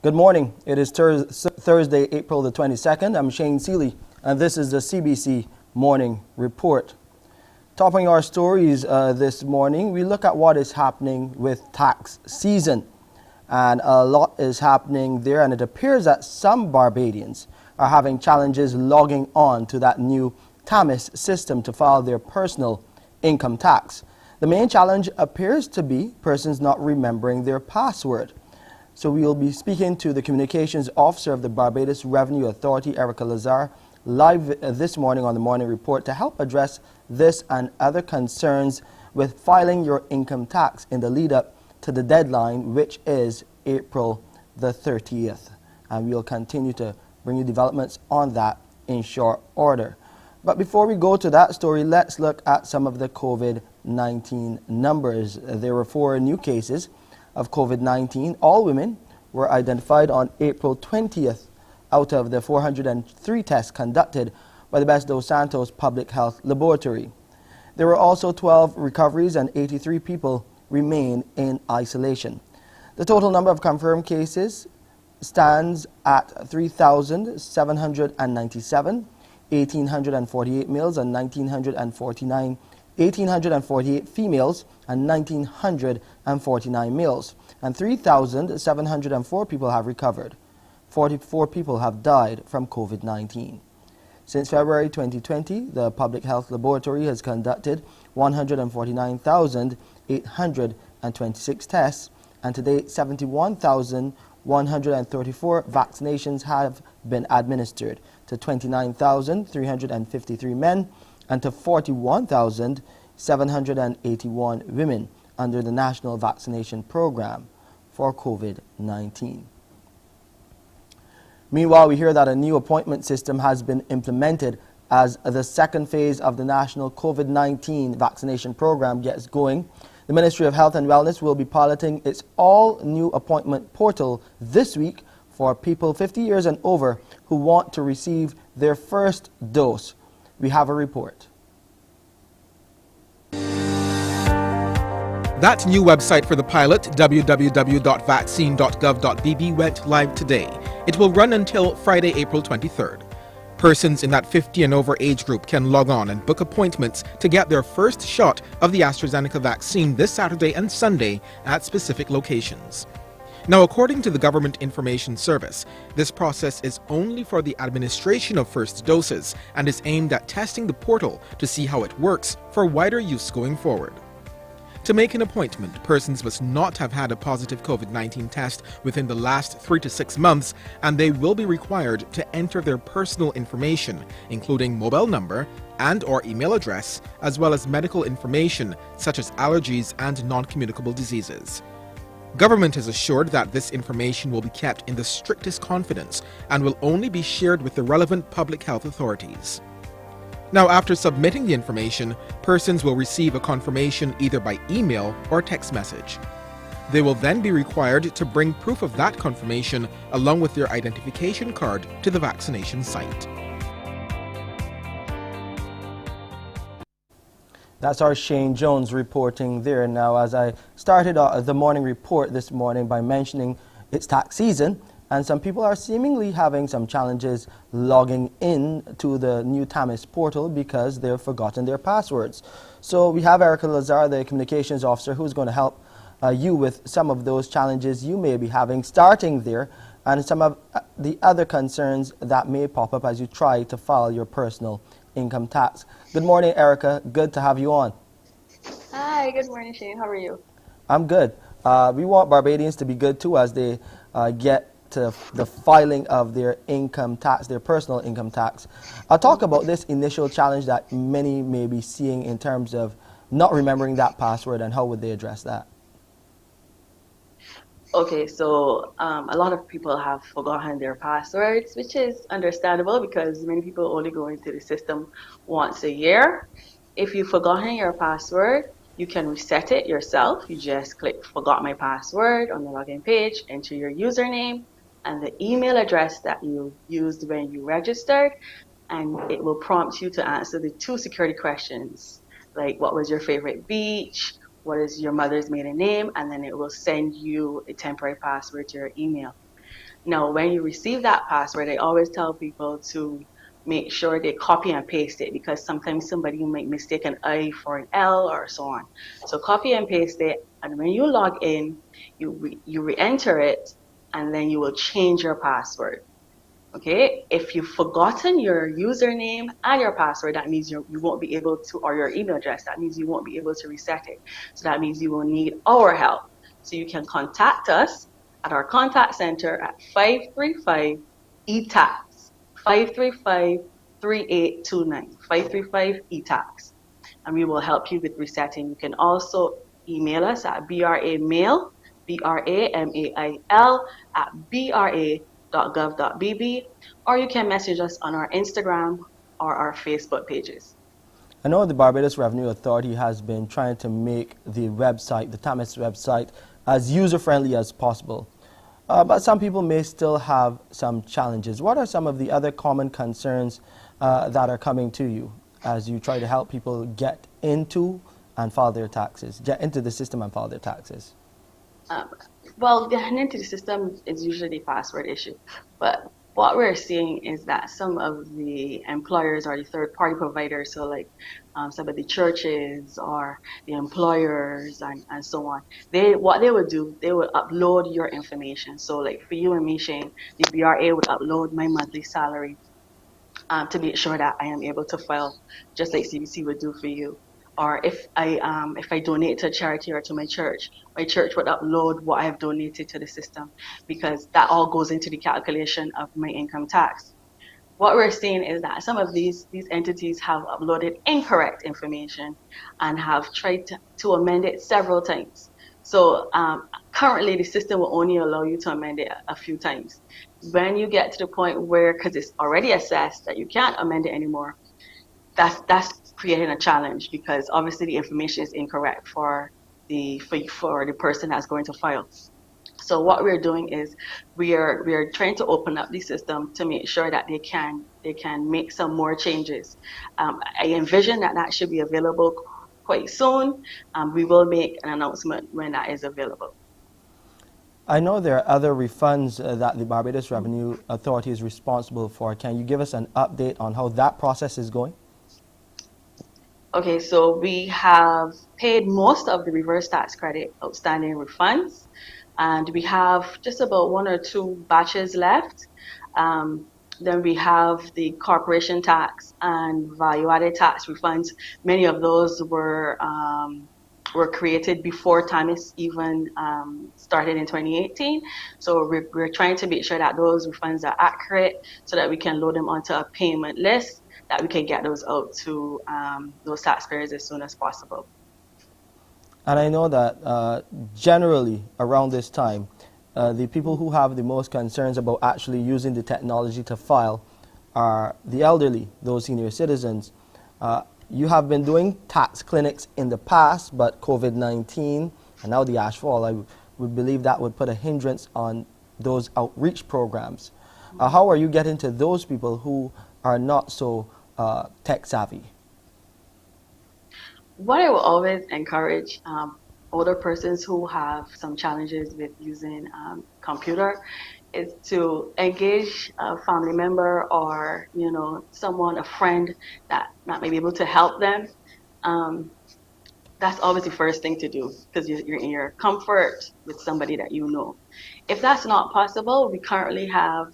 Good morning. It is Thursday, April the 22nd. I'm Shane Seeley, and this is the CBC Morning Report. Topping our stories this morning, we look at what is happening with tax season. And a lot is happening there, and it appears that some Barbadians are having challenges logging on to that new TAMIS system to file their personal income tax. The main challenge appears to be persons not remembering their password. So we will be speaking to the Communications Officer of the Barbados Revenue Authority, Erica Lazar, live this morning on the Morning Report to help address this and other concerns with filing your income tax in the lead up to the deadline, which is April the 30th. And we'll continue to bring you developments on that in short order. But before we go to that story, let's look at some of the COVID-19 numbers. There were 4 new cases of COVID-19. All women were identified on April 20th out of the 403 tests conducted by the Best dos Santos Public Health Laboratory. There were also 12 recoveries and 83 people remain in isolation. The total number of confirmed cases stands at 3,797, 1,848 males and 1,848 females and 1,949 males, and 3,704 people have recovered. 44 people have died from COVID-19. Since February 2020, the Public Health Laboratory has conducted 149,826 tests, and to date 71,134 vaccinations have been administered to 29,353 men and to 41,781 women under the National Vaccination Program for COVID-19. Meanwhile, we hear that a new appointment system has been implemented as the second phase of the national COVID-19 vaccination program gets going. The Ministry of Health and Wellness will be piloting its all-new appointment portal this week for people 50 years and over who want to receive their first dose. We have a report. That new website for the pilot, www.vaccine.gov.bb, went live today. It will run until Friday, April 23rd. Persons in that 50 and over age group can log on and book appointments to get their first shot of the AstraZeneca vaccine this Saturday and Sunday at specific locations. Now, according to the Government Information Service, this process is only for the administration of first doses and is aimed at testing the portal to see how it works for wider use going forward. To make an appointment, persons must not have had a positive COVID-19 test within the last 3 to 6 months, and they will be required to enter their personal information, including mobile number and/or email address, as well as medical information such as allergies and non-communicable diseases. Government has assured that this information will be kept in the strictest confidence and will only be shared with the relevant public health authorities. Now, after submitting the information, persons will receive a confirmation either by email or text message. They will then be required to bring proof of that confirmation along with their identification card to the vaccination site. That's our Shane Jones reporting there. Now, as I started the morning report this morning by mentioning it's tax season, and some people are seemingly having some challenges logging in to the new TAMIS portal because they've forgotten their passwords. So we have Erica Lazar, the Communications Officer, who's going to help you with some of those challenges you may be having starting there and some of the other concerns that may pop up as you try to file your personal income tax. Good morning, Erica. Good to have you on. Hi, good morning, Shane. How are you? I'm good. We want Barbadians to be good too as they get to the filing of their income tax, their personal income tax. I'll talk about this initial challenge that many may be seeing in terms of not remembering that password, and how would they address that? Okay, so a lot of people have forgotten their passwords, which is understandable because many people only go into the system once a year. If you've forgotten your password, you can reset it yourself. You just click Forgot My Password on the login page, enter your username and the email address that you used when you registered, and it will prompt you to answer the 2 security questions, like what was your favorite beach, what is your mother's maiden name, and then it will send you a temporary password to your email. Now, when you receive that password, I always tell people to make sure they copy and paste it, because sometimes somebody might mistake an I for an L or so on. So copy and paste it, and when you log in, you re-enter it, and then you will change your password. Okay, if you've forgotten your username and your password, that means you won't be able to, or your email address, that means you won't be able to reset it. So that means you will need our help. So you can contact us at our contact center at 535 ETAX, 535 3829, 535 ETAX, and we will help you with resetting. You can also email us at bramail, BRAMAIL, at bra.gov.bb, or you can message us on our Instagram or our Facebook pages. I know the Barbados Revenue Authority has been trying to make the website, the TAMIS website, as user-friendly as possible. But some people may still have some challenges. What are some of the other common concerns that are coming to you as you try to help people get into and file their taxes, get into the system and file their taxes? Well, getting into the system is usually a password issue, but what we're seeing is that some of the employers or the third-party providers, so like some of the churches or the employers and so on, what they would do, they would upload your information. So like for you and me, Shane, the BRA would upload my monthly salary to make sure that I am able to file, just like CBC would do for you. Or if I donate to a charity or to my church would upload what I have donated to the system, because that all goes into the calculation of my income tax. What we're seeing is that some of these entities have uploaded incorrect information and have tried to amend it several times. So currently the system will only allow you to amend it a few times. When you get to the point where, because it's already assessed that you can't amend it anymore, that's creating a challenge, because obviously the information is incorrect for the person that's going to file. So what we're doing is we are trying to open up the system to make sure that they can make some more changes. I envision that should be available quite soon. We will make an announcement when that is available. I know there are other refunds that the Barbados Revenue Authority is responsible for. Can you give us an update on how that process is going? Okay, so we have paid most of the reverse tax credit outstanding refunds, and we have just about 1 or 2 batches left. Then we have the corporation tax and value-added tax refunds. Many of those were created before TAMIS even started in 2018. So we're trying to make sure that those refunds are accurate so that we can load them onto a payment list, that we can get those out to those taxpayers as soon as possible. And I know that generally around this time, the people who have the most concerns about actually using the technology to file are the elderly, those senior citizens. You have been doing tax clinics in the past, but COVID-19 and now the ashfall, I would believe that would put a hindrance on those outreach programs. How are you getting to those people who are not so tech savvy? What I will always encourage older persons who have some challenges with using computer is to engage a family member or someone, a friend that may be able to help them. That's always the first thing to do, because you're in your comfort with somebody that you know. If that's not possible, we currently have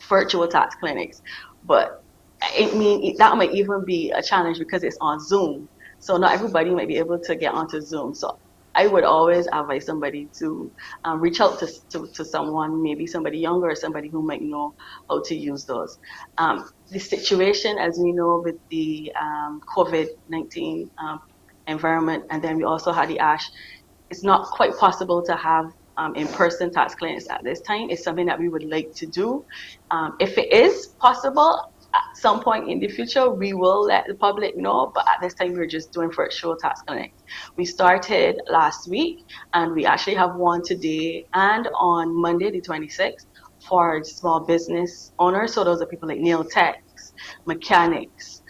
virtual tax clinics, but that might even be a challenge because it's on Zoom. So not everybody might be able to get onto Zoom. So I would always advise somebody to reach out to someone, maybe somebody younger or somebody who might know how to use those. The situation, as we know, with the COVID-19 environment, and then we also had the ASH, it's not quite possible to have in-person tax clinics at this time. It's something that we would like to do. If it is possible, at some point in the future, we will let the public know, but at this time, we're just doing virtual tax clinics. We started last week, and we actually have one today and on Monday, the 26th, for small business owners. So those are people like nail techs, mechanics,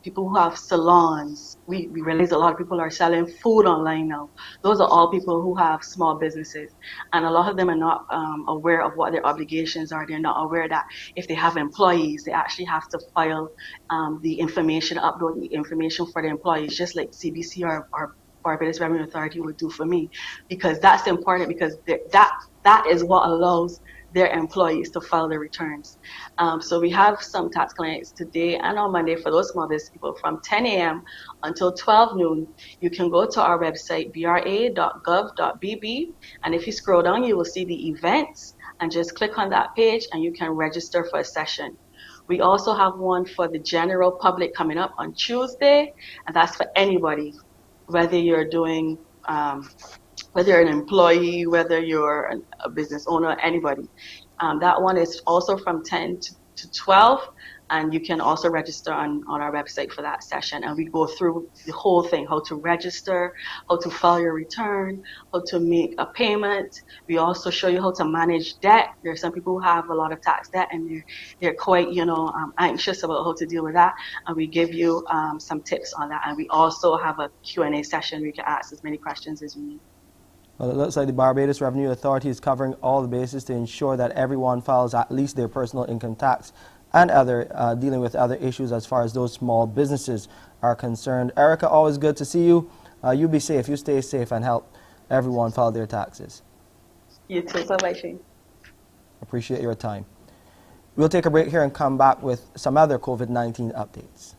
people who have salons. We realize a lot of people are selling food online now. Those are all people who have small businesses, and a lot of them are not aware of what their obligations are. They're not aware that if they have employees, they actually have to file the information, upload the information for the employees, just like CBC or Barbados Revenue Authority would do for me, because that's important, because that is what allows their employees to file their returns. So we have some tax clients today and on Monday for those small business people from 10 a.m. until 12 noon. You can go to our website, bra.gov.bb, and if you scroll down, you will see the events, and just click on that page and you can register for a session. We also have one for the general public coming up on Tuesday, and that's for anybody, whether you're doing whether you're an employee, whether you're a business owner, anybody. That one is also from 10 to 12, and you can also register on our website for that session. And we go through the whole thing, how to register, how to file your return, how to make a payment. We also show you how to manage debt. There are some people who have a lot of tax debt, and they're quite, anxious about how to deal with that. And we give you some tips on that. And we also have a Q&A session where you can ask as many questions as you need. Well, it looks like the Barbados Revenue Authority is covering all the bases to ensure that everyone files at least their personal income tax and dealing with other issues as far as those small businesses are concerned. Erica, always good to see you. You be safe. You stay safe and help everyone file their taxes. You too. Bye-bye, Shane. Appreciate your time. We'll take a break here and come back with some other COVID-19 updates.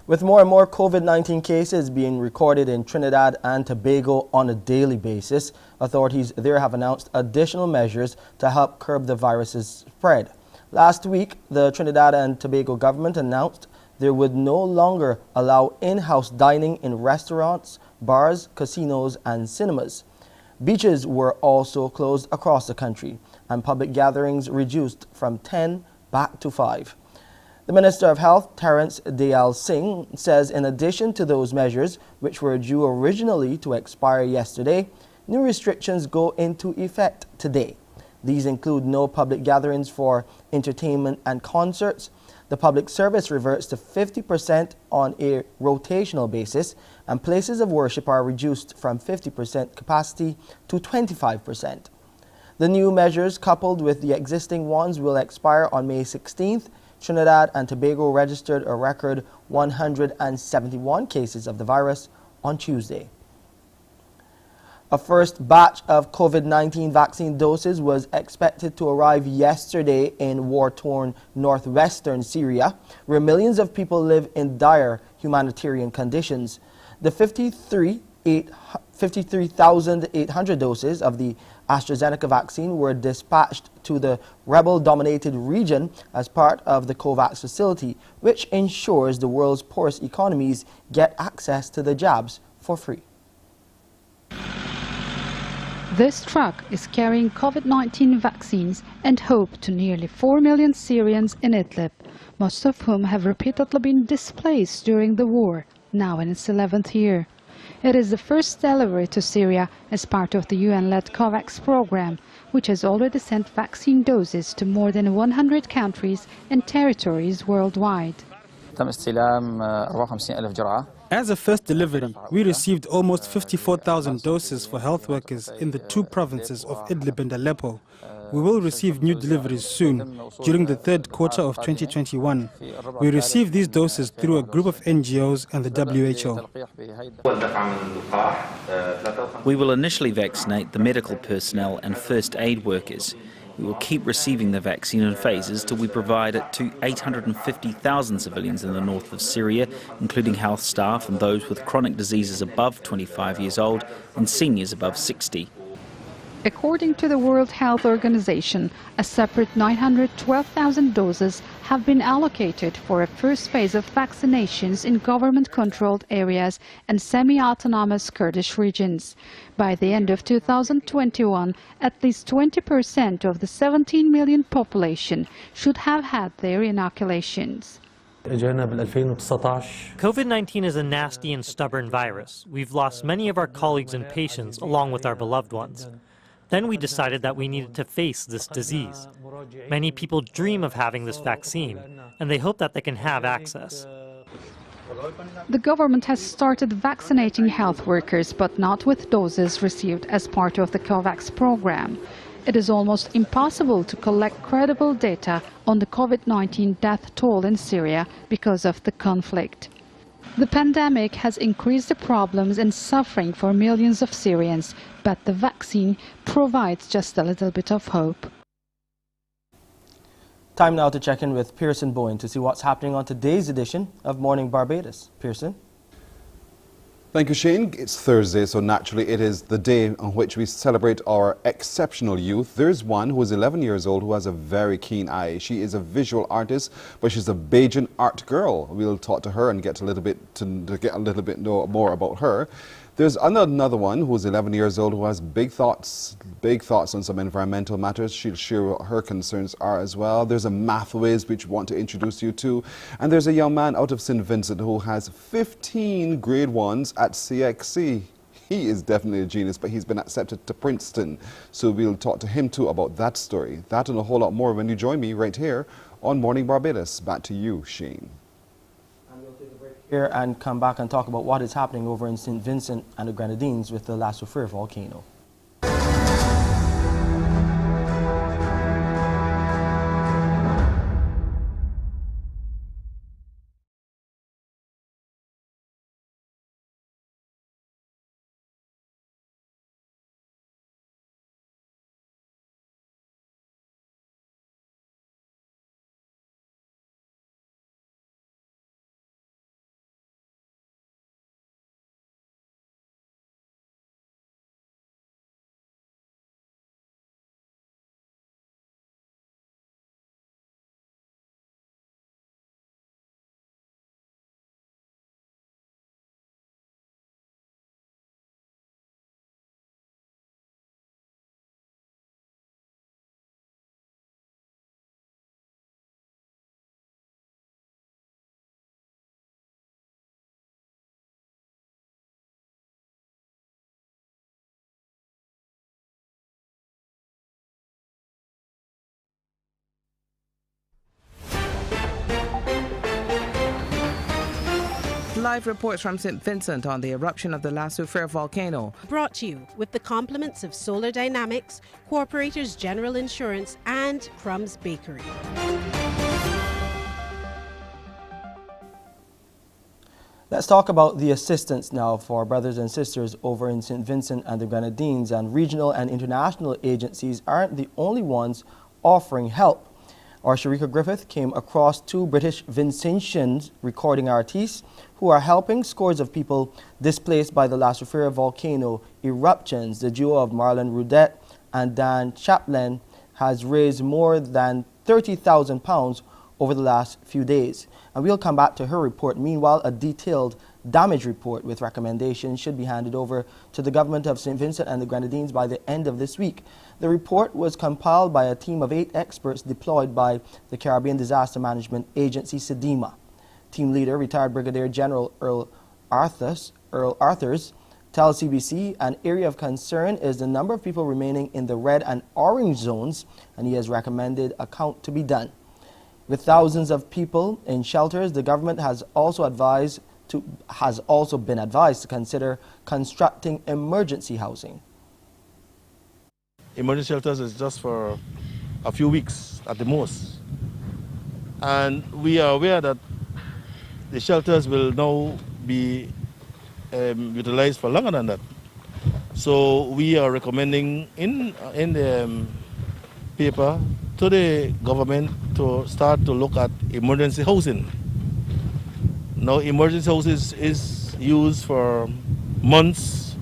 With more and more COVID-19 cases being recorded in Trinidad and Tobago on a daily basis, authorities there have announced additional measures to help curb the virus's spread. Last week, the Trinidad and Tobago government announced they would no longer allow in-house dining in restaurants, bars, casinos, and cinemas. Beaches were also closed across the country, and public gatherings reduced from 10 back to 5. The Minister of Health, Terence Dayal Singh, says in addition to those measures, which were due originally to expire yesterday, new restrictions go into effect today. These include no public gatherings for entertainment and concerts. The public service reverts to 50% on a rotational basis, and places of worship are reduced from 50% capacity to 25%. The new measures, coupled with the existing ones, will expire on May 16th. Trinidad and Tobago registered a record 171 cases of the virus on Tuesday. A first batch of COVID-19 vaccine doses was expected to arrive yesterday in war-torn northwestern Syria, where millions of people live in dire humanitarian conditions. The 53,800 doses of the AstraZeneca vaccine were dispatched to the rebel-dominated region as part of the COVAX facility, which ensures the world's poorest economies get access to the jabs for free. This truck is carrying COVID-19 vaccines and hope to nearly 4 million Syrians in Idlib, most of whom have repeatedly been displaced during the war, now in its 11th year. It is the first delivery to Syria as part of the UN-led COVAX program, which has already sent vaccine doses to more than 100 countries and territories worldwide. As a first delivery, we received almost 54,000 doses for health workers in the two provinces of Idlib and Aleppo. We will receive new deliveries soon, during the third quarter of 2021. We received these doses through a group of NGOs and the WHO. We will initially vaccinate the medical personnel and first aid workers. We will keep receiving the vaccine in phases till we provide it to 850,000 civilians in the north of Syria, including health staff and those with chronic diseases above 25 years old and seniors above 60. According to the World Health Organization, a separate 912,000 doses have been allocated for a first phase of vaccinations in government-controlled areas and semi-autonomous Kurdish regions. By the end of 2021, at least 20% of the 17 million population should have had their inoculations. COVID-19 is a nasty and stubborn virus. We've lost many of our colleagues and patients along with our beloved ones. Then we decided that we needed to face this disease. Many people dream of having this vaccine, and they hope that they can have access. The government has started vaccinating health workers, but not with doses received as part of the COVAX program. It is almost impossible to collect credible data on the COVID-19 death toll in Syria because of the conflict. The pandemic has increased the problems and suffering for millions of Syrians, but the vaccine provides just a little bit of hope. Time now to check in with Pearson Bowen to see what's happening on today's edition of Morning Barbados. Pearson? Thank you, Shane. It's Thursday, so naturally it is the day on which we celebrate our exceptional youth. There's one who is 11 years old who has a very keen eye. She is a visual artist, but she's a Bajan art girl. We'll talk to her and get a little bit more about her. There's another one who's 11 years old who has big thoughts on some environmental matters. She'll share what her concerns are as well. There's a math whiz which we want to introduce you to. And there's a young man out of St. Vincent who has 15 grade 1s at CXC. He is definitely a genius, but he's been accepted to Princeton. So we'll talk to him too about that story. That and a whole lot more when you join me right here on Morning Barbados. Back to you, Shane. Here and come back and talk about what is happening over in St. Vincent and the Grenadines with the La Soufrière volcano. Live reports from St. Vincent on the eruption of the La Soufrière volcano. Brought to you with the compliments of Solar Dynamics, Corporators General Insurance and Crumbs Bakery. Let's talk about the assistance now for our brothers and sisters over in St. Vincent and the Grenadines. And regional and international agencies aren't the only ones offering help. Our Sharika Griffith came across two British Vincentian recording artists who are helping scores of people displaced by the La Soufrière volcano eruptions. The duo of Marlon Rudet and Dan Chaplin has raised more than £30,000 over the last few days. And we'll come back to her report. Meanwhile, a detailed damage report with recommendations should be handed over to the government of St. Vincent and the Grenadines by the end of this week. The report was compiled by a team of 8 experts deployed by the Caribbean Disaster Management Agency, SEDIMA. Team leader, retired Brigadier General Earl Arthurs, tells CBC an area of concern is the number of people remaining in the red and orange zones, and he has recommended a count to be done. With thousands of people in shelters, the government has also been advised to consider constructing emergency housing. Emergency shelters is just for a few weeks at the most. And we are aware that the shelters will now be utilized for longer than that. So we are recommending in the paper to the government to start to look at emergency housing. Now, emergency houses is used for months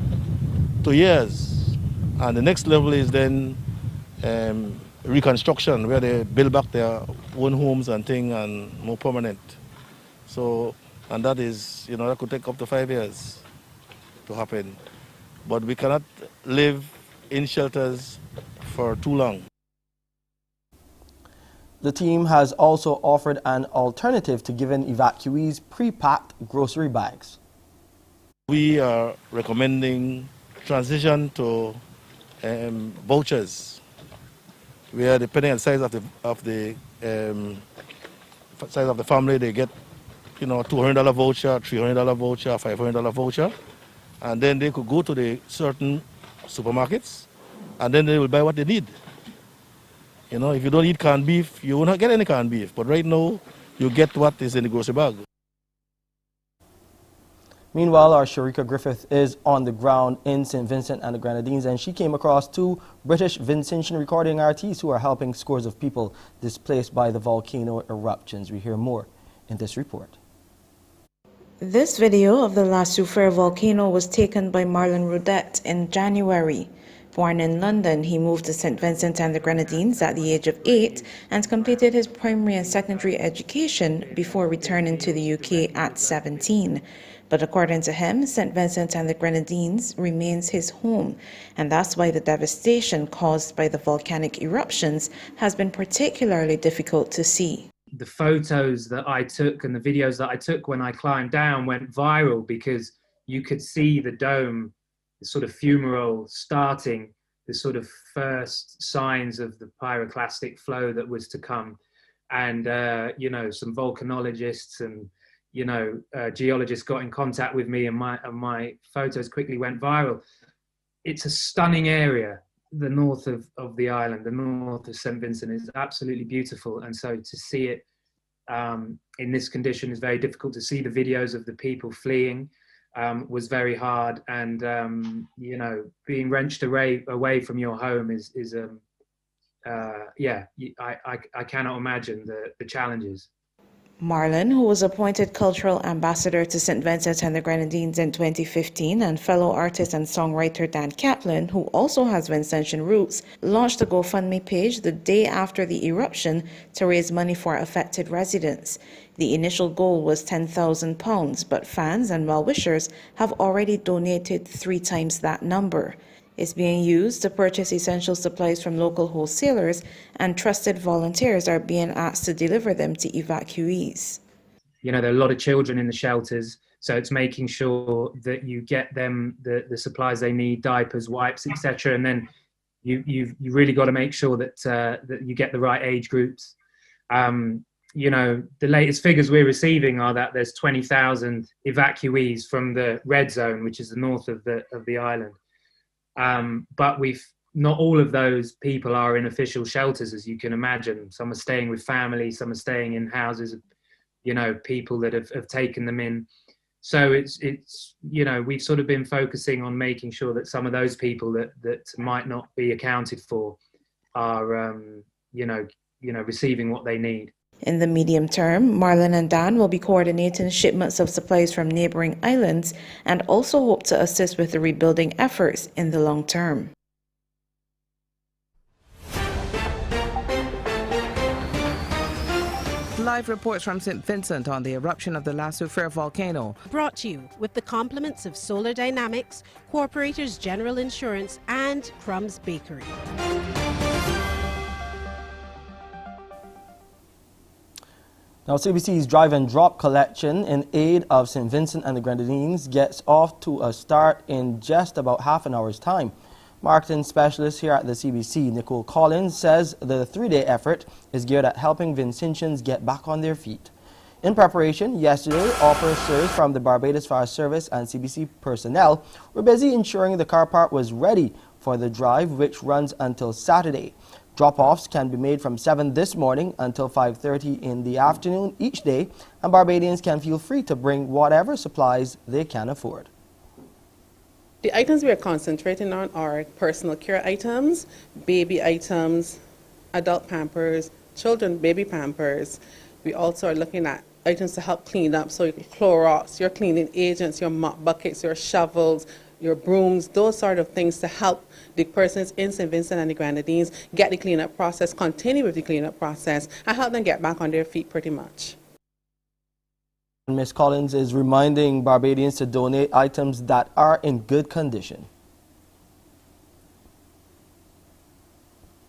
to years, and the next level is then reconstruction, where they build back their own homes and things and more permanent. So, and that is, that could take up to 5 years to happen. But we cannot live in shelters for too long. The team has also offered an alternative to giving evacuees pre-packed grocery bags. We are recommending transition to vouchers, where depending on the size of the family, they get $200 voucher, $300 voucher, $500 voucher, and then they could go to the certain supermarkets, and then they will buy what they need. If you don't eat canned beef, you will not get any canned beef. But right now, you get what is in the grocery bag. Meanwhile, our Sharika Griffith is on the ground in St. Vincent and the Grenadines, and she came across two British Vincentian recording artists who are helping scores of people displaced by the volcano eruptions. We hear more in this report. This video of the La Soufrière volcano was taken by Marlon Rodette in January. Born in London, he moved to St. Vincent and the Grenadines at the age of 8 and completed his primary and secondary education before returning to the UK at 17. But according to him, St. Vincent and the Grenadines remains his home, and that's why the devastation caused by the volcanic eruptions has been particularly difficult to see. The photos that I took and the videos that I took when I climbed down went viral because you could see the dome, the sort of fumarole starting, the sort of first signs of the pyroclastic flow that was to come. And, some volcanologists and, geologists got in contact with me, and my photos quickly went viral. It's a stunning area. The north of the island, the north of St. Vincent, is absolutely beautiful. And so to see it in this condition is very difficult. To see the videos of the people fleeing was very hard. And, being wrenched away from your home I cannot imagine the challenges. Marlon, who was appointed Cultural Ambassador to St. Vincent and the Grenadines in 2015, and fellow artist and songwriter Dan Kaplan, who also has Vincentian roots, launched a GoFundMe page the day after the eruption to raise money for affected residents. The initial goal was £10,000, but fans and well-wishers have already donated 3 times that number. It's being used to purchase essential supplies from local wholesalers, and trusted volunteers are being asked to deliver them to evacuees. There are a lot of children in the shelters, so it's making sure that you get them the supplies they need, diapers, wipes, etc. And then you really got to make sure that you get the right age groups. The latest figures we're receiving are that there's 20,000 evacuees from the red zone, which is the north of the island. But not all of those people are in official shelters, as you can imagine. Some are staying with family, some are staying in houses of, people that have taken them in. So it's we've sort of been focusing on making sure that some of those people that might not be accounted for are, receiving what they need. In the medium term, Marlon and Dan will be coordinating shipments of supplies from neighboring islands and also hope to assist with the rebuilding efforts in the long term. Live reports from St. Vincent on the eruption of the La Soufrière volcano. Brought to you with the compliments of Solar Dynamics, Corporators General Insurance and Crumbs Bakery. Now, CBC's drive and drop collection in aid of St. Vincent and the Grenadines gets off to a start in just about half an hour's time. Marketing specialist here at the CBC, Nicole Collins, says the three-day effort is geared at helping Vincentians get back on their feet. In preparation, yesterday, officers from the Barbados Fire Service and CBC personnel were busy ensuring the car park was ready for the drive, which runs until Saturday. Drop-offs can be made from 7 this morning until 5:30 in the afternoon each day, and Barbadians can feel free to bring whatever supplies they can afford. The items we are concentrating on are personal care items, baby items, adult pampers, children baby pampers. We also are looking at items to help clean up, so Clorox, your cleaning agents, your mop buckets, your shovels, your brooms, those sort of things to help the persons in St. Vincent and the Grenadines get the cleanup process, continue with the cleanup process, and help them get back on their feet pretty much. Ms. Collins is reminding Barbadians to donate items that are in good condition.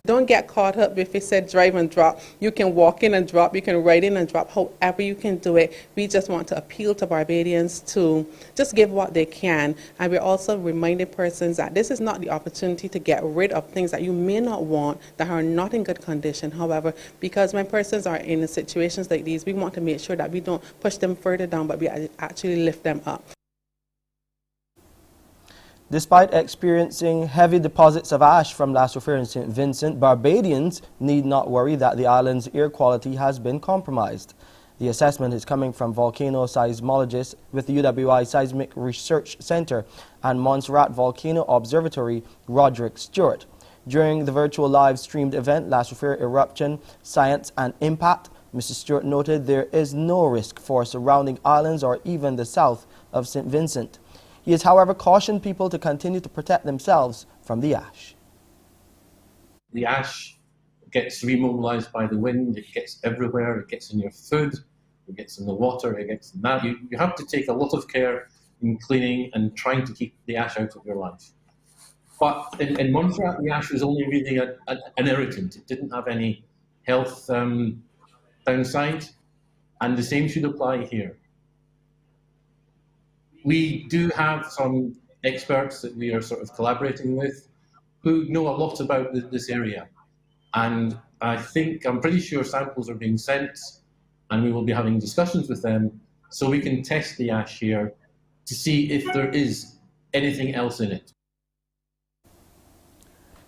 Don't get caught up if it said drive and drop. You can walk in and drop, you can ride in and drop, however you can do it. We just want to appeal to Barbadians to just give what they can. And we're also reminding persons that this is not the opportunity to get rid of things that you may not want, that are not in good condition. However, because when persons are in situations like these, we want to make sure that we don't push them further down, but we actually lift them up. Despite experiencing heavy deposits of ash from last year in St. Vincent, Barbadians need not worry that the island's air quality has been compromised. The assessment is coming from volcano seismologist with the UWI Seismic Research Center and Montserrat Volcano Observatory, Roderick Stewart. During the virtual live-streamed event, last year eruption, science and impact, Mr. Stewart noted there is no risk for surrounding islands or even the south of St. Vincent. He has, however, cautioned people to continue to protect themselves from the ash. The ash gets remobilized by the wind, it gets everywhere, it gets in your food, it gets in the water, it gets in that. You have to take a lot of care in cleaning and trying to keep the ash out of your life. But in Montserrat, the ash was only really an irritant. It didn't have any health downside, and the same should apply here. We do have some experts that we are sort of collaborating with who know a lot about this area. And I'm pretty sure samples are being sent, and we will be having discussions with them so we can test the ash here to see if there is anything else in it.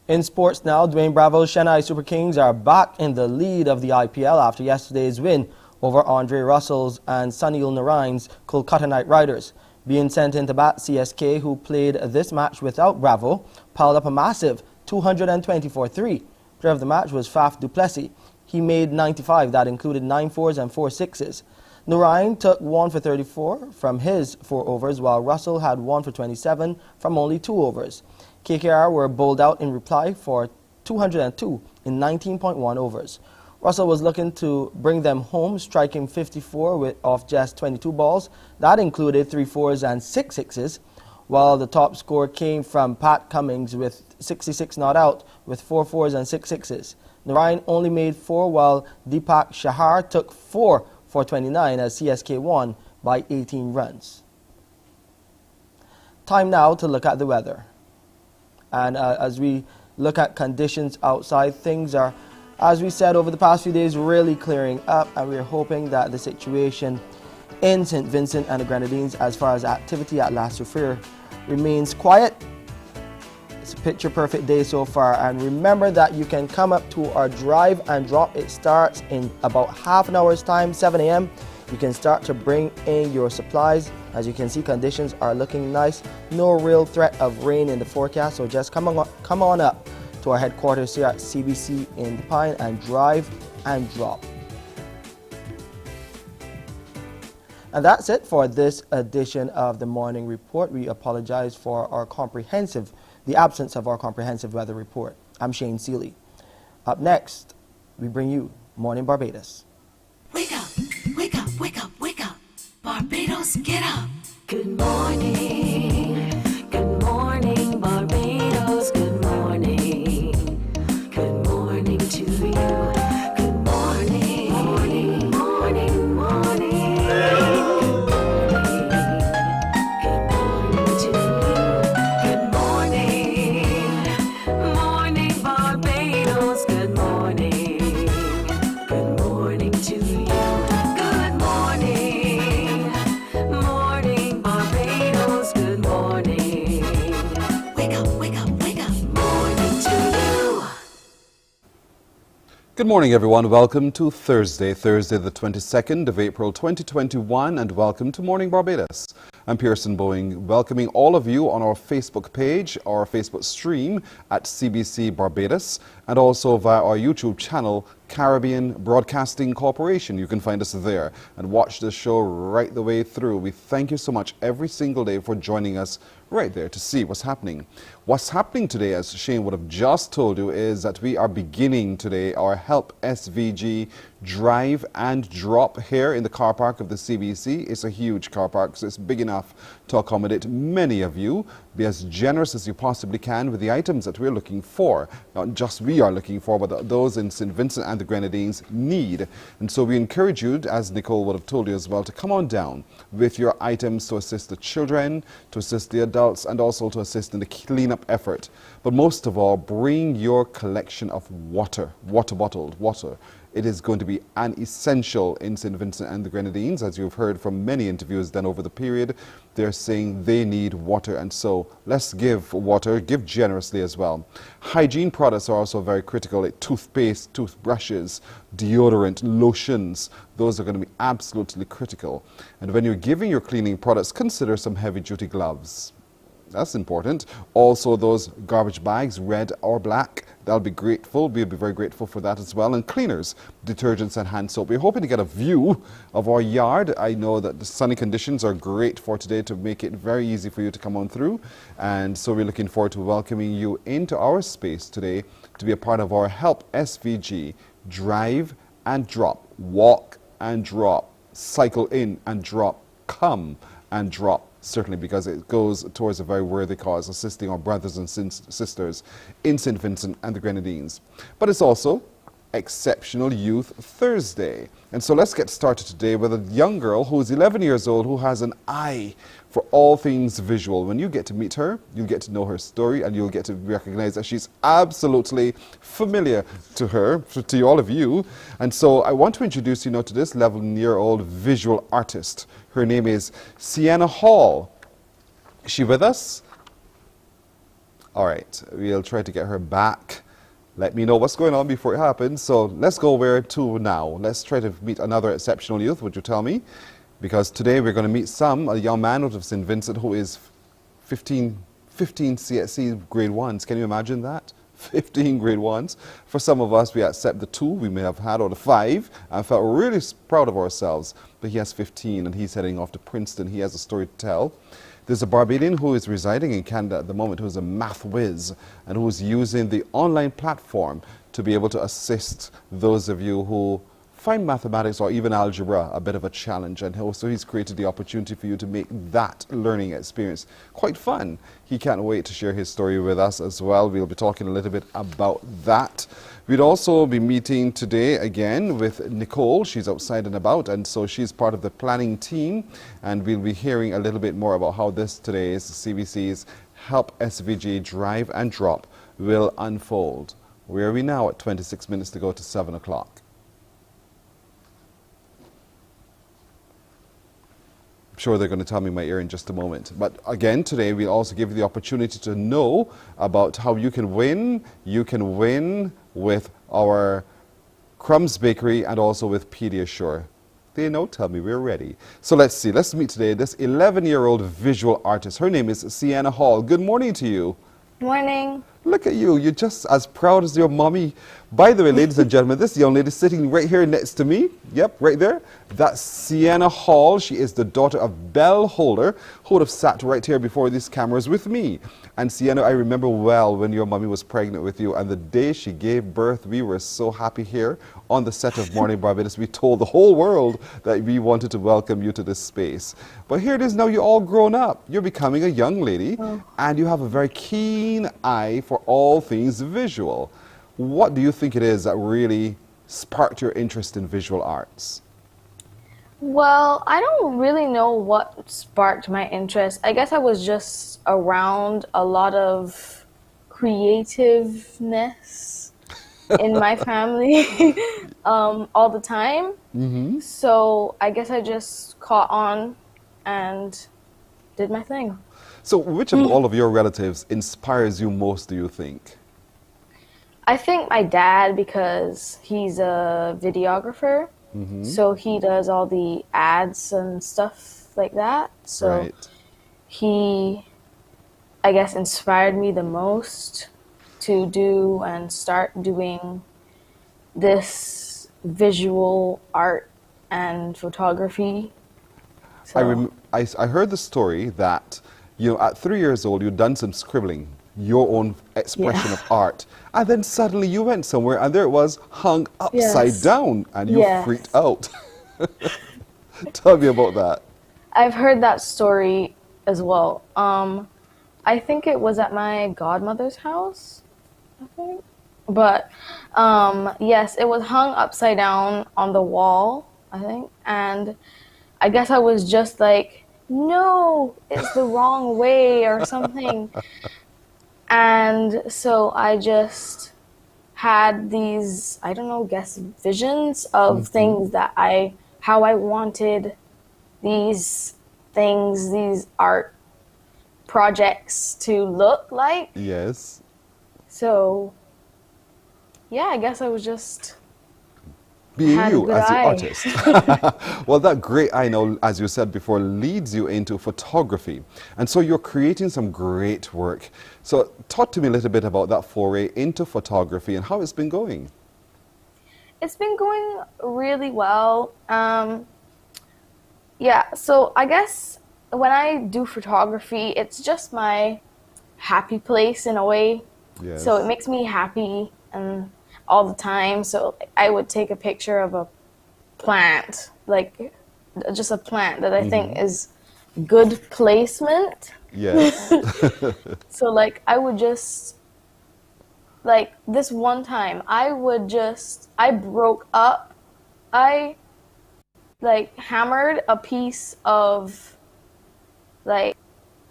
In sports now, Dwayne Bravo's Chennai Super Kings are back in the lead of the IPL after yesterday's win over Andre Russell's and Sunil Narayan's Kolkata Knight Riders. Being sent into bat, CSK, who played this match without Bravo, piled up a massive 224-3. Player of the match was Faf du Plessis. He made 95, that included 9 fours and 4 sixes. Narayan took 1 for 34 from his 4 overs, while Russell had 1 for 27 from only 2 overs. KKR were bowled out in reply for 202 in 19.1 overs. Russell was looking to bring them home, striking 54 off just 22 balls. That included 3 fours and 6 sixes, while the top score came from Pat Cummins with 66 not out with 4 fours and 6 sixes. Narayan only made 4, while Deepak Chahar took 4 for 29 as CSK won by 18 runs. Time now to look at the weather. And as we look at conditions outside, things are, as we said over the past few days, really clearing up, and we're hoping that the situation in St. Vincent and the Grenadines as far as activity at La Soufriere remains quiet. It's a picture-perfect day so far, and remember that you can come up to our drive and drop. It starts in about half an hour's time, 7 a.m. You can start to bring in your supplies. As you can see, conditions are looking nice. No real threat of rain in the forecast, so just come on up to our headquarters here at CBC in the Pine and drive and drop. And that's it for this edition of the Morning Report. We apologize for the absence of our comprehensive weather report. I'm Shane Seeley. Up next, we bring you Morning Barbados. Wake up, wake up, wake up, wake up. Barbados, get up. Good morning. Good morning, Barbados. Good morning. Good morning to you. Good morning. Morning, morning, Good morning, everyone. Welcome to Thursday the 22nd of April 2021, and welcome to Morning Barbados. I'm Pearson Boeing, welcoming all of you on our Facebook page, our Facebook stream at CBC Barbados, and also via our YouTube channel, Caribbean Broadcasting Corporation. You can find us there and watch the show right the way through. We thank you so much every single day for joining us right there to see what's happening. What's happening today, as Shane would have just told you, is that we are beginning today our Help SVG drive and drop here in the car park of the CBC. It's a huge car park, so it's big enough to accommodate many of you. Be as generous as you possibly can with the items that we're looking for. Not just we are looking for, but those in St. Vincent and the Grenadines need. And so we encourage you, as Nicole would have told you as well, to come on down with your items to assist the children, to assist the adults, and also to assist in the cleanup effort. But most of all, bring your collection of water, bottled water. It is going to be an essential in St. Vincent and the Grenadines. As you've heard from many interviews done over the period, they're saying they need water. And so let's give water, give generously as well. Hygiene products are also very critical, like toothpaste, toothbrushes, deodorant, lotions. Those are going to be absolutely critical. And when you're giving your cleaning products, consider some heavy-duty gloves. That's important. Also, those garbage bags, red or black, they'll be grateful. We'll be very grateful for that as well. And cleaners, detergents and hand soap. We're hoping to get a view of our yard. I know that the sunny conditions are great for today to make it very easy for you to come on through. And so we're looking forward to welcoming you into our space today to be a part of our Help SVG drive and drop, walk and drop, cycle in and drop, come and drop. Certainly, because it goes towards a very worthy cause, assisting our brothers and sisters in St. Vincent and the Grenadines. But it's also Exceptional Youth Thursday. And so let's get started today with a young girl who's 11 years old who has an eye for all things visual. When you get to meet her, you'll get to know her story, and you'll get to recognize that she's absolutely familiar to all of you. And so I want to introduce you now to this 11-year-old visual artist. Her name is Sienna Hall. Is she with us? All right, we'll try to get her back. Let me know what's going on before it happens. So let's go where to now. Let's try to meet another exceptional youth, would you tell me? Because today we're going to meet a young man out of St. Vincent who is 15 CSC grade 1s. Can you imagine that? 15 grade 1s. For some of us, we accept the 2 we may have had, or the 5, and felt really proud of ourselves. But he has 15, and he's heading off to Princeton. He has a story to tell. There's a Barbadian who is residing in Canada at the moment, who's a math whiz, and who's using the online platform to be able to assist those of you who find mathematics or even algebra a bit of a challenge. And also he's created the opportunity for you to make that learning experience quite fun. He can't wait to share his story with us as well. We'll be talking a little bit about that. We'd also be meeting today again with Nicole. She's outside and about, and so she's part of the planning team, and we'll be hearing a little bit more about how this today's CBC's Help SVG Drive and Drop will unfold. Where are we now at 26 minutes to go to 7 o'clock? I'm sure they're going to tell me in my ear in just a moment. But again, today we'll also give you the opportunity to know about how you can win. You can win with our Crumbs Bakery and also with Pediasure. They know, tell me, we're ready. So let's see. Let's meet today this 11-year-old visual artist. Her name is Sienna Hall. Good morning to you. Morning. Look at you. You're just as proud as your mommy. By the way, ladies and gentlemen, this young lady sitting right here next to me, yep, right there, that's Sienna Hall. She is the daughter of Belle Holder, who would have sat right here before these cameras with me. And Sienna, I remember well when your mommy was pregnant with you, and the day she gave birth, we were so happy here on the set of Morning Barbados. We told the whole world that we wanted to welcome you to this space. But here it is now, you're all grown up. You're becoming a young lady, and you have a very keen eye for all things visual. What do you think it is that really sparked your interest in visual arts? Well, I don't really know what sparked my interest. I guess I was just around a lot of creativeness in my family all the time. Mm-hmm. So I guess I just caught on and did my thing. So which of all of your relatives inspires you most, do you think? I think my dad, because he's a videographer, so he does all the ads and stuff like that. So he, I guess, inspired me the most to do and start doing this visual art and photography. So, I heard the story that, you know, at 3 years old, you'd done some scribbling, your own expression of art, and then suddenly you went somewhere and there it was hung upside down and you freaked out. Tell me about that. I've heard that story as well. I think it was at my godmother's house, I think. But yes, it was hung upside down on the wall, I think. And I guess I was just like, no, it's the wrong way or something. And so I just had these, I don't know, visions of things that how I wanted these things, these art projects to look like. Yes. So, yeah, I guess I was just being you as the artist. Well, that great eye now, as you said before, leads you into photography. And so you're creating some great work. So talk to me a little bit about that foray into photography and how it's been going. It's been going really well. Yeah, so I guess when I do photography, it's just my happy place in a way. Yes. So it makes me happy and all the time. So I would take a picture of a plant, like just a plant that I think is good placement. Yes. So like I would just, like this one time, I broke up, I like hammered a piece of, like,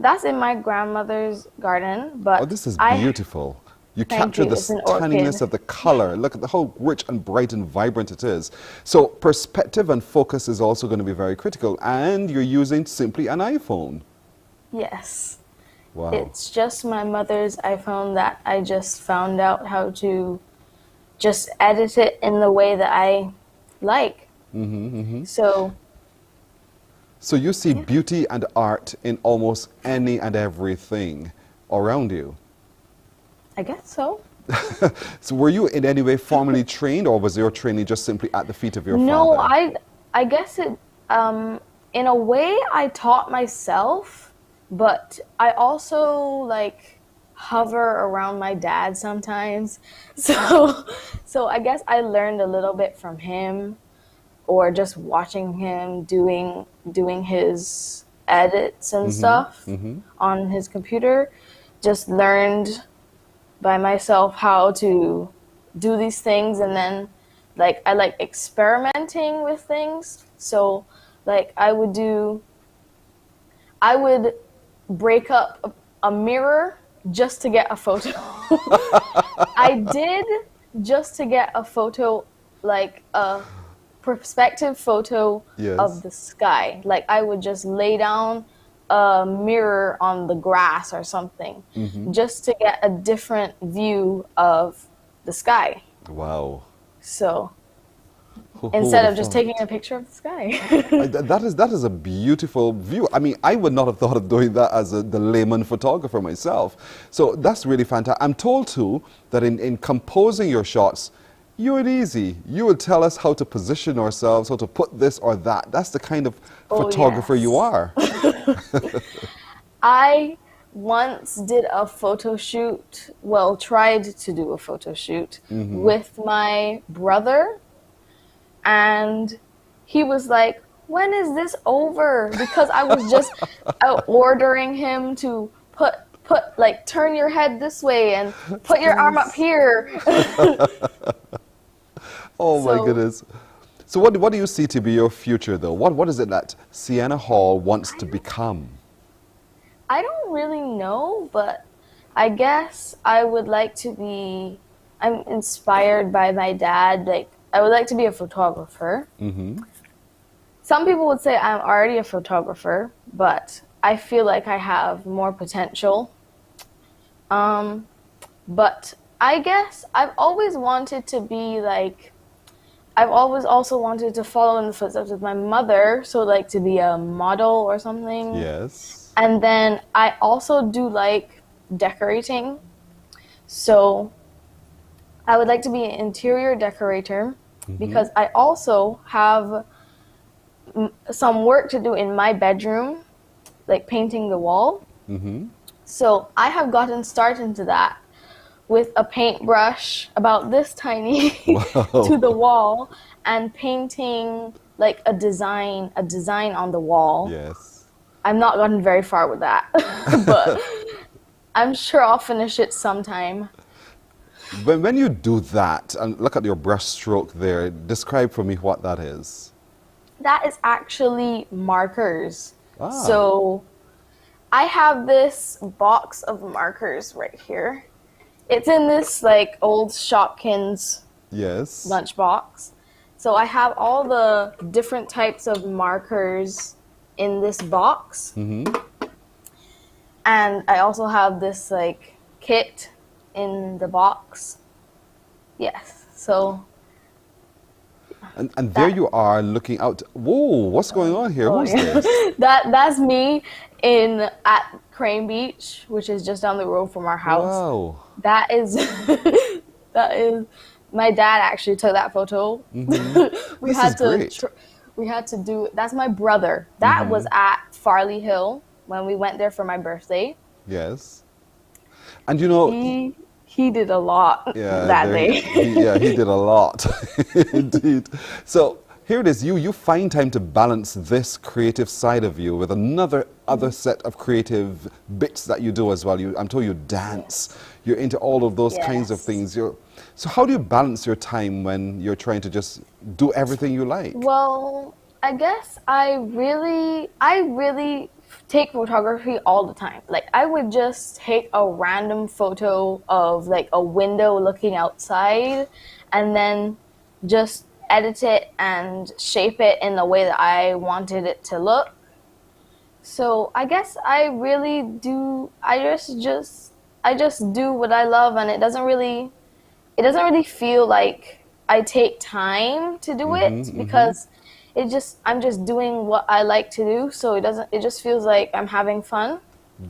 that's in my grandmother's garden, but this is beautiful. You capture the It's an stunningness orchid. of the color. Look at how rich and bright and vibrant it is. So perspective and focus is also going to be very critical. And you're using simply an iPhone. Yes. Wow. It's just my mother's iPhone that I just found out how to just edit it in the way that I like. So you see beauty and art in almost any and everything around you. I guess so. So were you in any way formally trained, or was your training just simply at the feet of your No, father? I guess it, in a way I taught myself, but I also like hover around my dad sometimes. So I guess I learned a little bit from him, or just watching him doing his edits and stuff on his computer. Just learned by myself how to do these things, and then like I like experimenting with things. So like I would break up a mirror just to get a photo. I did just to get a photo, like a perspective photo of the sky. Like I would just lay down a mirror on the grass or something just to get a different view of the sky. Wow. So instead of just taking a picture of the sky. That is a beautiful view. I mean, I would not have thought of doing that as the layman photographer myself. So that's really fantastic. I'm told too that in composing your shots, you're easy. You would tell us how to position ourselves, how to put this or that. That's the kind of photographer you are. I once did a photo shoot, well, tried to do a photo shoot with my brother, and he was like, when is this over? Because I was just ordering him to like, turn your head this way and put your arm up here. Oh my goodness. So what do you see to be your future though? What is it that Sienna Hall wants to become? I don't really know, but I guess I would like to be, I'm inspired by my dad. Like, I would like to be a photographer. Some people would say I'm already a photographer, but I feel like I have more potential. But I guess I've always wanted to be like, I've always also wanted to follow in the footsteps of my mother, so like to be a model or something. Yes. And then I also do like decorating. So I would like to be an interior decorator because I also have some work to do in my bedroom, like painting the wall. So I have gotten started into that with a paintbrush about this tiny to the wall and painting like a design on the wall. Yes. I've not gotten very far with that, but I'm sure I'll finish it sometime. When you do that, and look at your brush stroke there, describe for me what that is. That is actually markers. So I have this box of markers right here. It's in this like old Shopkins lunchbox. So I have all the different types of markers in this box. And I also have this like kit in the box. Yes, so. And there you are looking out. Whoa, what's going on here? Who's this? That's me at Crane Beach, which is just down the road from our house. Wow. That is my dad actually took that photo. We had to do. That's my brother. That was at Farley Hill when we went there for my birthday. Yes. And you know, he did a lot that day. He did a lot, indeed. So here it is. You find time to balance this creative side of you with other set of creative bits that you do as well. I'm told you dance. You're into all of those kinds of things. So how do you balance your time when you're trying to just do everything you like? Well, I guess I really take photography all the time. Like I would just take a random photo of like a window looking outside and then just edit it and shape it in the way that I wanted it to look. So I guess I really do. I just do what I love, and it doesn't really feel like I take time to do it because I'm just doing what I like to do. So it just feels like I'm having fun.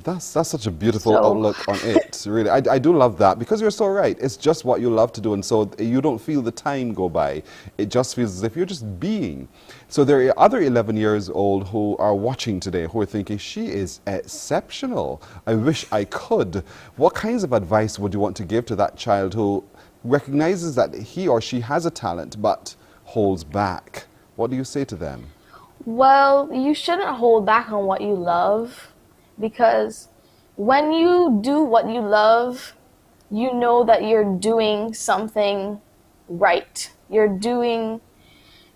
That's such a beautiful outlook on it, really. I do love that because you're so right. It's just what you love to do, and so you don't feel the time go by. It just feels as if you're just being. So there are other 11 years old who are watching today who are thinking, she is exceptional. I wish I could. What kinds of advice would you want to give to that child who recognizes that he or she has a talent but holds back? What do you say to them? Well, you shouldn't hold back on what you love. Because when you do what you love, you know that you're doing something right. You're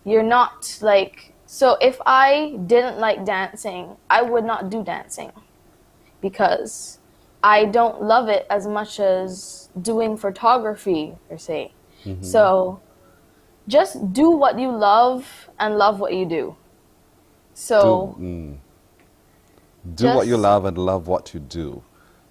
not like, so if I didn't like dancing, I would not do dancing because I don't love it as much as doing photography, per se. So just do what you love and love what you do. So. Do what you love and love what you do.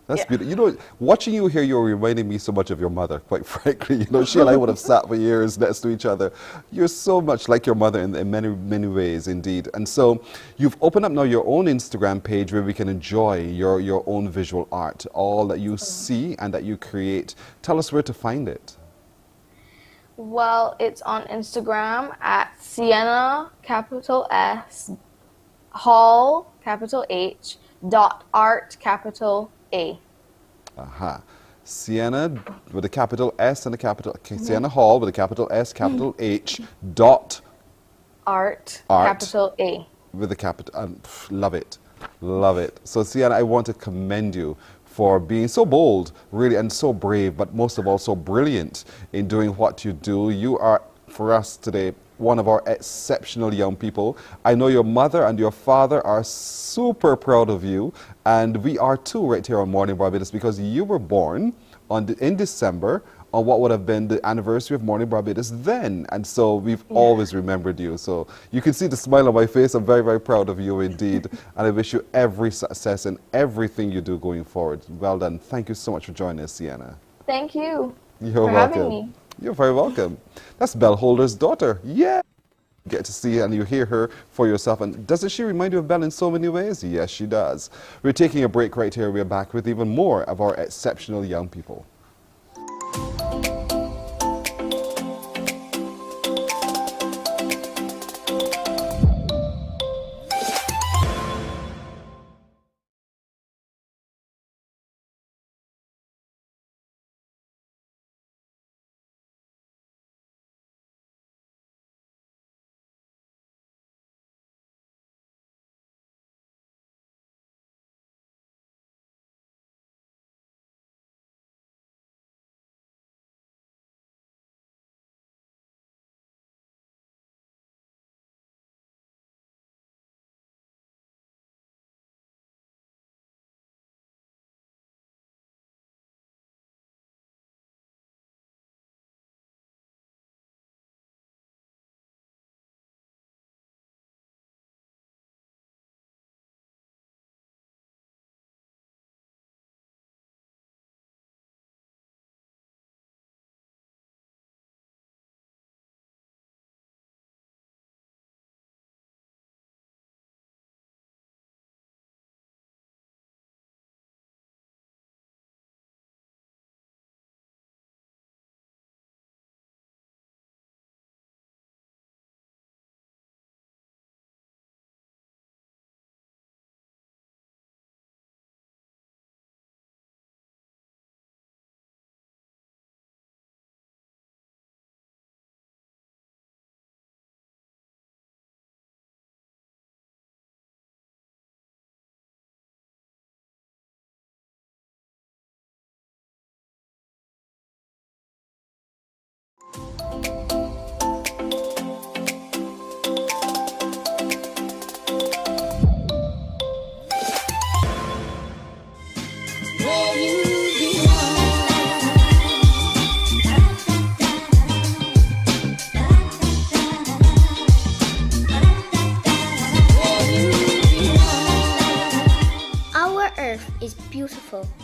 That's beautiful. You know, watching you here, you're reminding me so much of your mother, quite frankly. You know, she and I would have sat for years next to each other. You're so much like your mother in many, many ways, indeed. And so you've opened up now your own Instagram page where we can enjoy your own visual art, all that you see and that you create. Tell us where to find it. Well, it's on Instagram at Sienna, capital S, Hall, capital H, .art, capital A. Sienna with a capital S and a capital, Sienna Hall with a capital S, capital H, .art, capital A. With a capital, love it, love it. So Sienna, I want to commend you for being so bold, really, and so brave, but most of all, so brilliant in doing what you do. You are, for us today, one of our exceptional young people. I know your mother and your father are super proud of you, and we are too right here on Mornin Barbados because you were born in December on what would have been the anniversary of Mornin Barbados then, and so we've always remembered you. So you can see the smile on my face. I'm very, very proud of you indeed, and I wish you every success in everything you do going forward. Well done. Thank you so much for joining us, Sienna. Thank you. You're for welcome. having me. You're very welcome. That's Belle Holder's daughter. Yeah. Get to see and you hear her for yourself. And doesn't she remind you of Belle in so many ways? Yes, she does. We're taking a break right here. We're back with even more of our exceptional young people.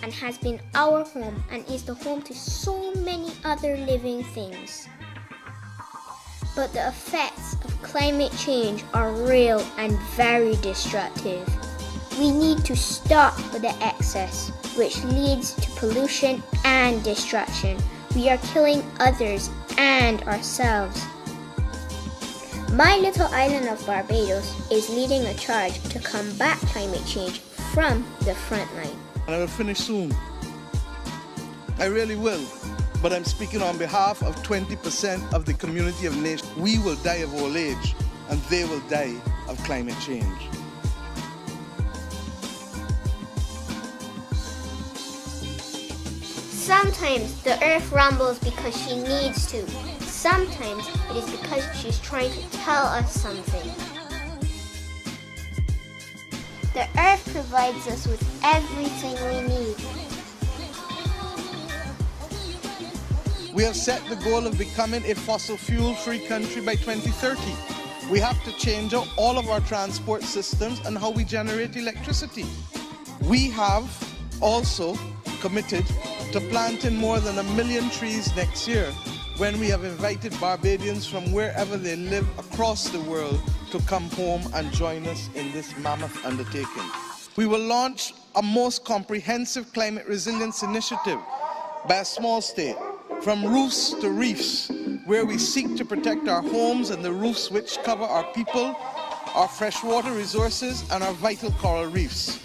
And has been our home and is the home to so many other living things. But the effects of climate change are real and very destructive. We need to stop with the excess, which leads to pollution and destruction. We are killing others and ourselves. My little island of Barbados is leading a charge to combat climate change from the front line. And I will finish soon. I really will. But I'm speaking on behalf of 20% of the community of nations. We will die of old age, and they will die of climate change. Sometimes the earth rumbles because she needs to. Sometimes it is because she's trying to tell us something. The earth provides us with everything we need. We have set the goal of becoming a fossil fuel-free country by 2030. We have to change out all of our transport systems and how we generate electricity. We have also committed to planting more than 1 million trees next year, when we have invited Barbadians from wherever they live across the world to come home and join us in this mammoth undertaking. We will launch a most comprehensive climate resilience initiative by a small state, from roofs to reefs, where we seek to protect our homes and the roofs which cover our people, our freshwater resources, and our vital coral reefs.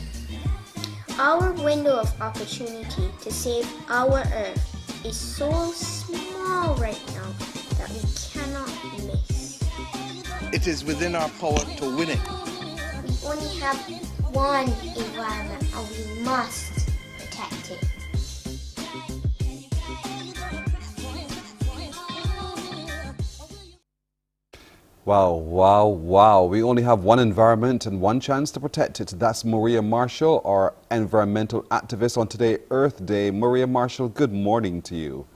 Our window of opportunity to save our Earth is so small right now that we cannot miss. It is within our power to win it. We only have one environment and we must protect it. Wow, wow, wow. We only have one environment and one chance to protect it. That's Maria Marshall, our environmental activist on today, Earth Day. Maria Marshall, good morning to you.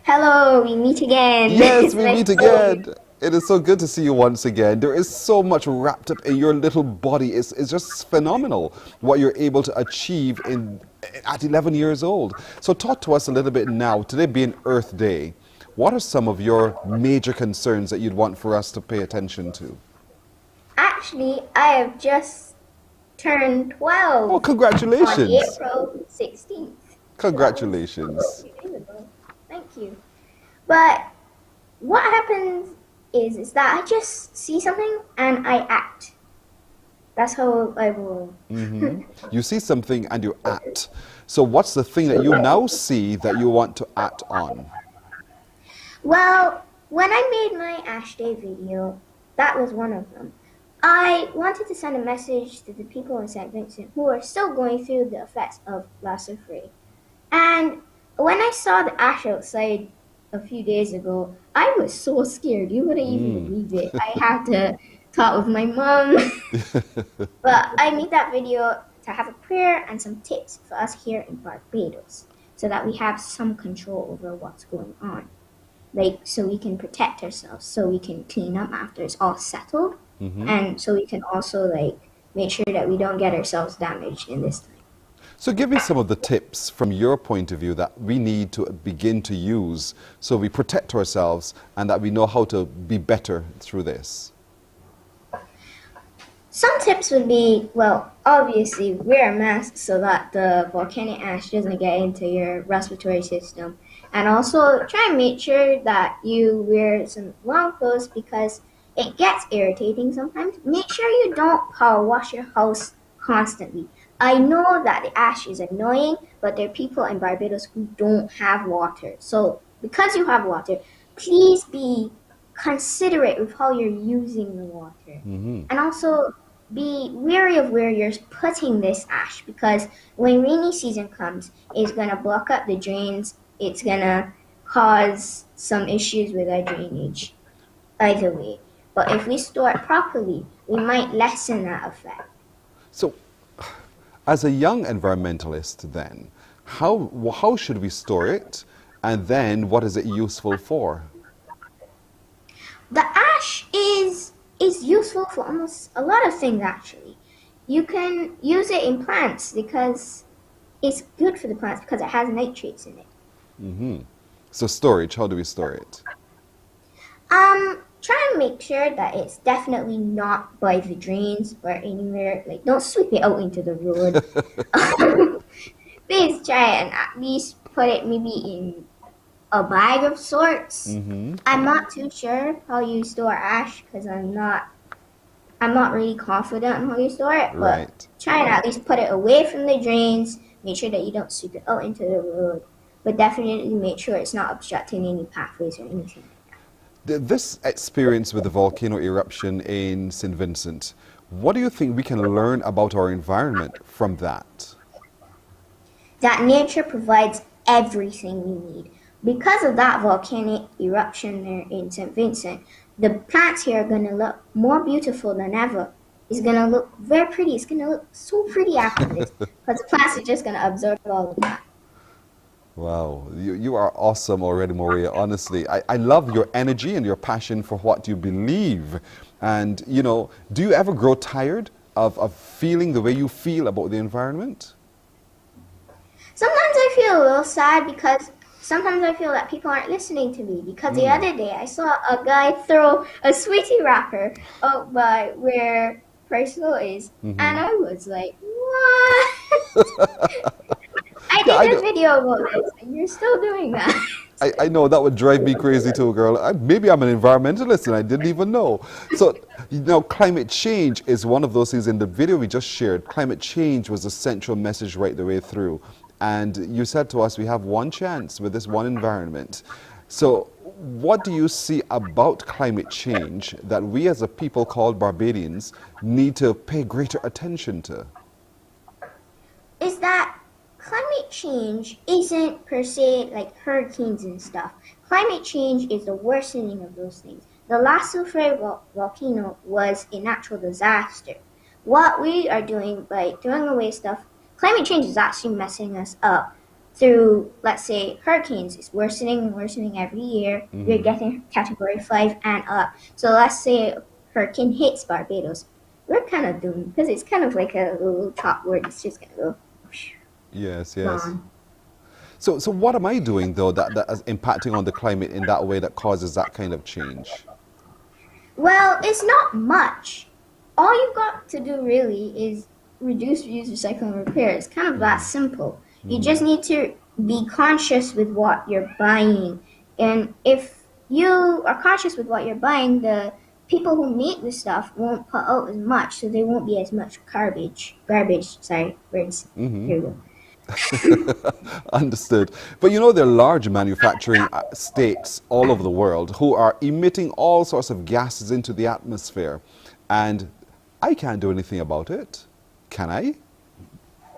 Hello, we meet again. Yes, we meet again. It is so good to see you once again. There is so much wrapped up in your little body. It's just phenomenal what you're able to achieve at 11 years old. So talk to us a little bit now, today being Earth Day. What are some of your major concerns that you'd want for us to pay attention to? Actually, I have just turned 12. Oh, congratulations. On April 16th. Congratulations. Thank you. But what happens is that I just see something and I act. That's how I roll. You see something and you act. So what's the thing that you now see that you want to act on? Well, when I made my Ash Day video, that was one of them. I wanted to send a message to the people in St. Vincent who are still going through the effects of La Soufrière. And when I saw the ash outside a few days ago, I was so scared. You wouldn't even believe it. I had to talk with my mom. But I made that video to have a prayer and some tips for us here in Barbados so that we have some control over what's going on. Like, so we can protect ourselves, so we can clean up after it's all settled. And so we can also, like, make sure that we don't get ourselves damaged in this time. So give me some of the tips from your point of view that we need to begin to use so we protect ourselves and that we know how to be better through this. Some tips would be, well, obviously wear a mask so that the volcanic ash doesn't get into your respiratory system. And also try and make sure that you wear some long clothes because it gets irritating sometimes. Make sure you don't power wash your house constantly. I know that the ash is annoying, but there are people in Barbados who don't have water. So because you have water, please be considerate with how you're using the water. And also be wary of where you're putting this ash because when rainy season comes, it's going to block up the drains. It's going to cause some issues with our drainage. Either way. But if we store it properly, we might lessen that effect. So, as a young environmentalist then, how should we store it? And then what is it useful for? The ash is useful for almost a lot of things actually. You can use it in plants because it's good for the plants because it has nitrates in it. So storage, how do we store it? Try and make sure that it's definitely not by the drains or anywhere. Like, don't sweep it out into the road. Please try and at least put it maybe in a bag of sorts. I'm not too sure how you store ash because I'm not really confident on how you store it. But try and at least put it away from the drains. Make sure that you don't sweep it out into the road. But definitely make sure it's not obstructing any pathways or anything. This experience with the volcano eruption in St. Vincent, what do you think we can learn about our environment from that? That nature provides everything we need. Because of that volcanic eruption there in St. Vincent, the plants here are going to look more beautiful than ever. It's going to look very pretty. It's going to look so pretty after this because the plants are just going to absorb all of that. Wow, you are awesome already, Maria. Honestly, I love your energy and your passion for what you believe. And, you know, do you ever grow tired of feeling the way you feel about the environment? Sometimes I feel a little sad because sometimes I feel that people aren't listening to me. Because the other day I saw a guy throw a sweetie wrapper out by where Price-Low is. And I was like, what? I did a video about this, and you're still doing that. I know, that would drive me crazy too, girl. Maybe I'm an environmentalist and I didn't even know. So, you know, climate change is one of those things. In the video we just shared, climate change was the central message right the way through. And you said to us, we have one chance with this one environment. So what do you see about climate change that we as a people called Barbadians need to pay greater attention to? Is that climate change isn't per se like hurricanes and stuff. Climate change is the worsening of those things. The La Soufrière volcano was a natural disaster. What we are doing by throwing away stuff, climate change is actually messing us up through, let's say, hurricanes. It's worsening and worsening every year. We're getting category 5 and up. So let's say a hurricane hits Barbados. We're kind of doomed because it's kind of like a little top word. It's just going to go Yes, gone. So what am I doing, though, that is impacting on the climate in that way that causes that kind of change? Well, it's not much. All you've got to do really is reduce, reuse, recycle, and repair. It's kind of that simple. You just need to be conscious with what you're buying. And if you are conscious with what you're buying, the people who make the stuff won't put out as much, so there won't be as much garbage. Sorry, words. Here we go. Understood. But you know, there are large manufacturing states all over the world who are emitting all sorts of gases into the atmosphere. And I can't do anything about it. Can I?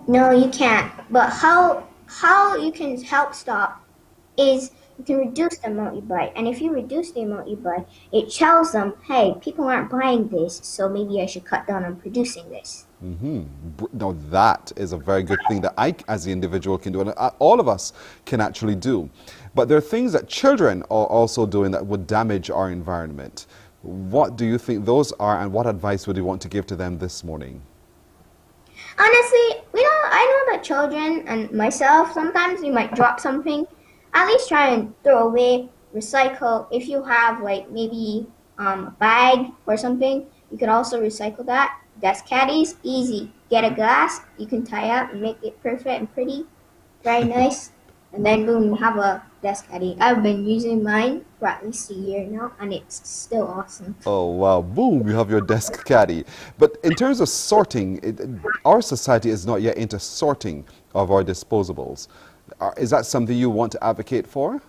No, you can't. But how you can help stop is you can reduce the amount you buy. And if you reduce the amount you buy, it tells them, hey, people aren't buying this, so maybe I should cut down on producing this. Now that is a very good thing that I, as the individual, can do, and all of us can actually do. But there are things that children are also doing that would damage our environment. What do you think those are, and what advice would you want to give to them this morning? Honestly, I know that children and myself, sometimes we might drop something. At least try and throw away, recycle. If you have like maybe a bag or something, you can also recycle that. Desk caddies, easy. Get a glass, you can tie up and make it perfect and pretty, very nice. And then boom, you have a desk caddy. I've been using mine for at least a year now, and it's still awesome. Oh wow, boom, you have your desk caddy. But in terms of sorting, our society is not yet into sorting of our disposables. Is that something you want to advocate for?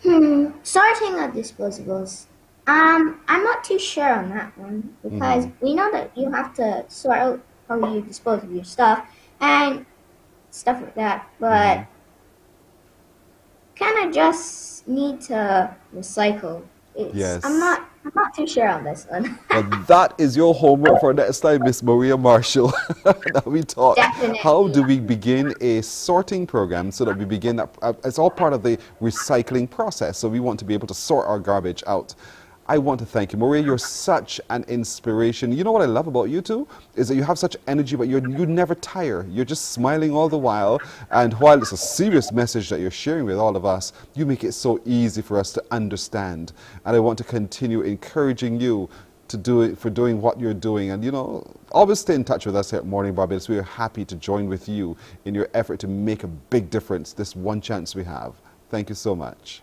Sorting of disposables. I'm not too sure on that one because we know that you have to sort out how you dispose of your stuff and stuff like that, but kind of just need to recycle. Yes. I'm not too sure on this one. Well, that is your homework for next time, Miss Maria Marshall, that we taught. Definitely. How do we begin a sorting program so that we begin that? It's all part of the recycling process, so we want to be able to sort our garbage out. I want to thank you. Maria, you're such an inspiration. You know what I love about you too? Is that you have such energy, but you never tire. You're just smiling all the while. And while it's a serious message that you're sharing with all of us, you make it so easy for us to understand. And I want to continue encouraging you to do it, for doing what you're doing. And, you know, always stay in touch with us here at Morning Barbados. We are happy to join with you in your effort to make a big difference this one chance we have. Thank you so much.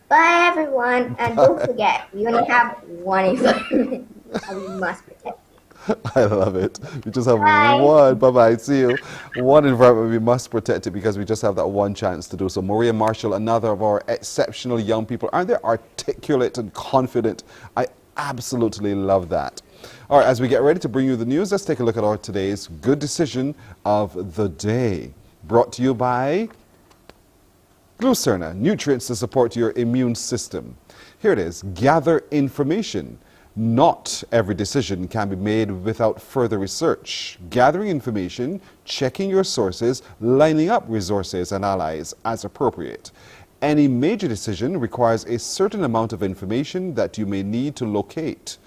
Bye, everyone. And don't forget, we only have one environment. We must protect it. I love it. We just have Bye. one. Bye-bye. See you. One environment, we must protect it because we just have that one chance to do so. Maria Marshall, another of our exceptional young people. Aren't they articulate and confident? I absolutely love that. All right, as we get ready to bring you the news, let's take a look at our today's good decision of the day. Brought to you by Glucerna, nutrients to support your immune system. Here it is, gather information. Not every decision can be made without further research. Gathering information, checking your sources, lining up resources and allies as appropriate. Any major decision requires a certain amount of information that you may need to locate.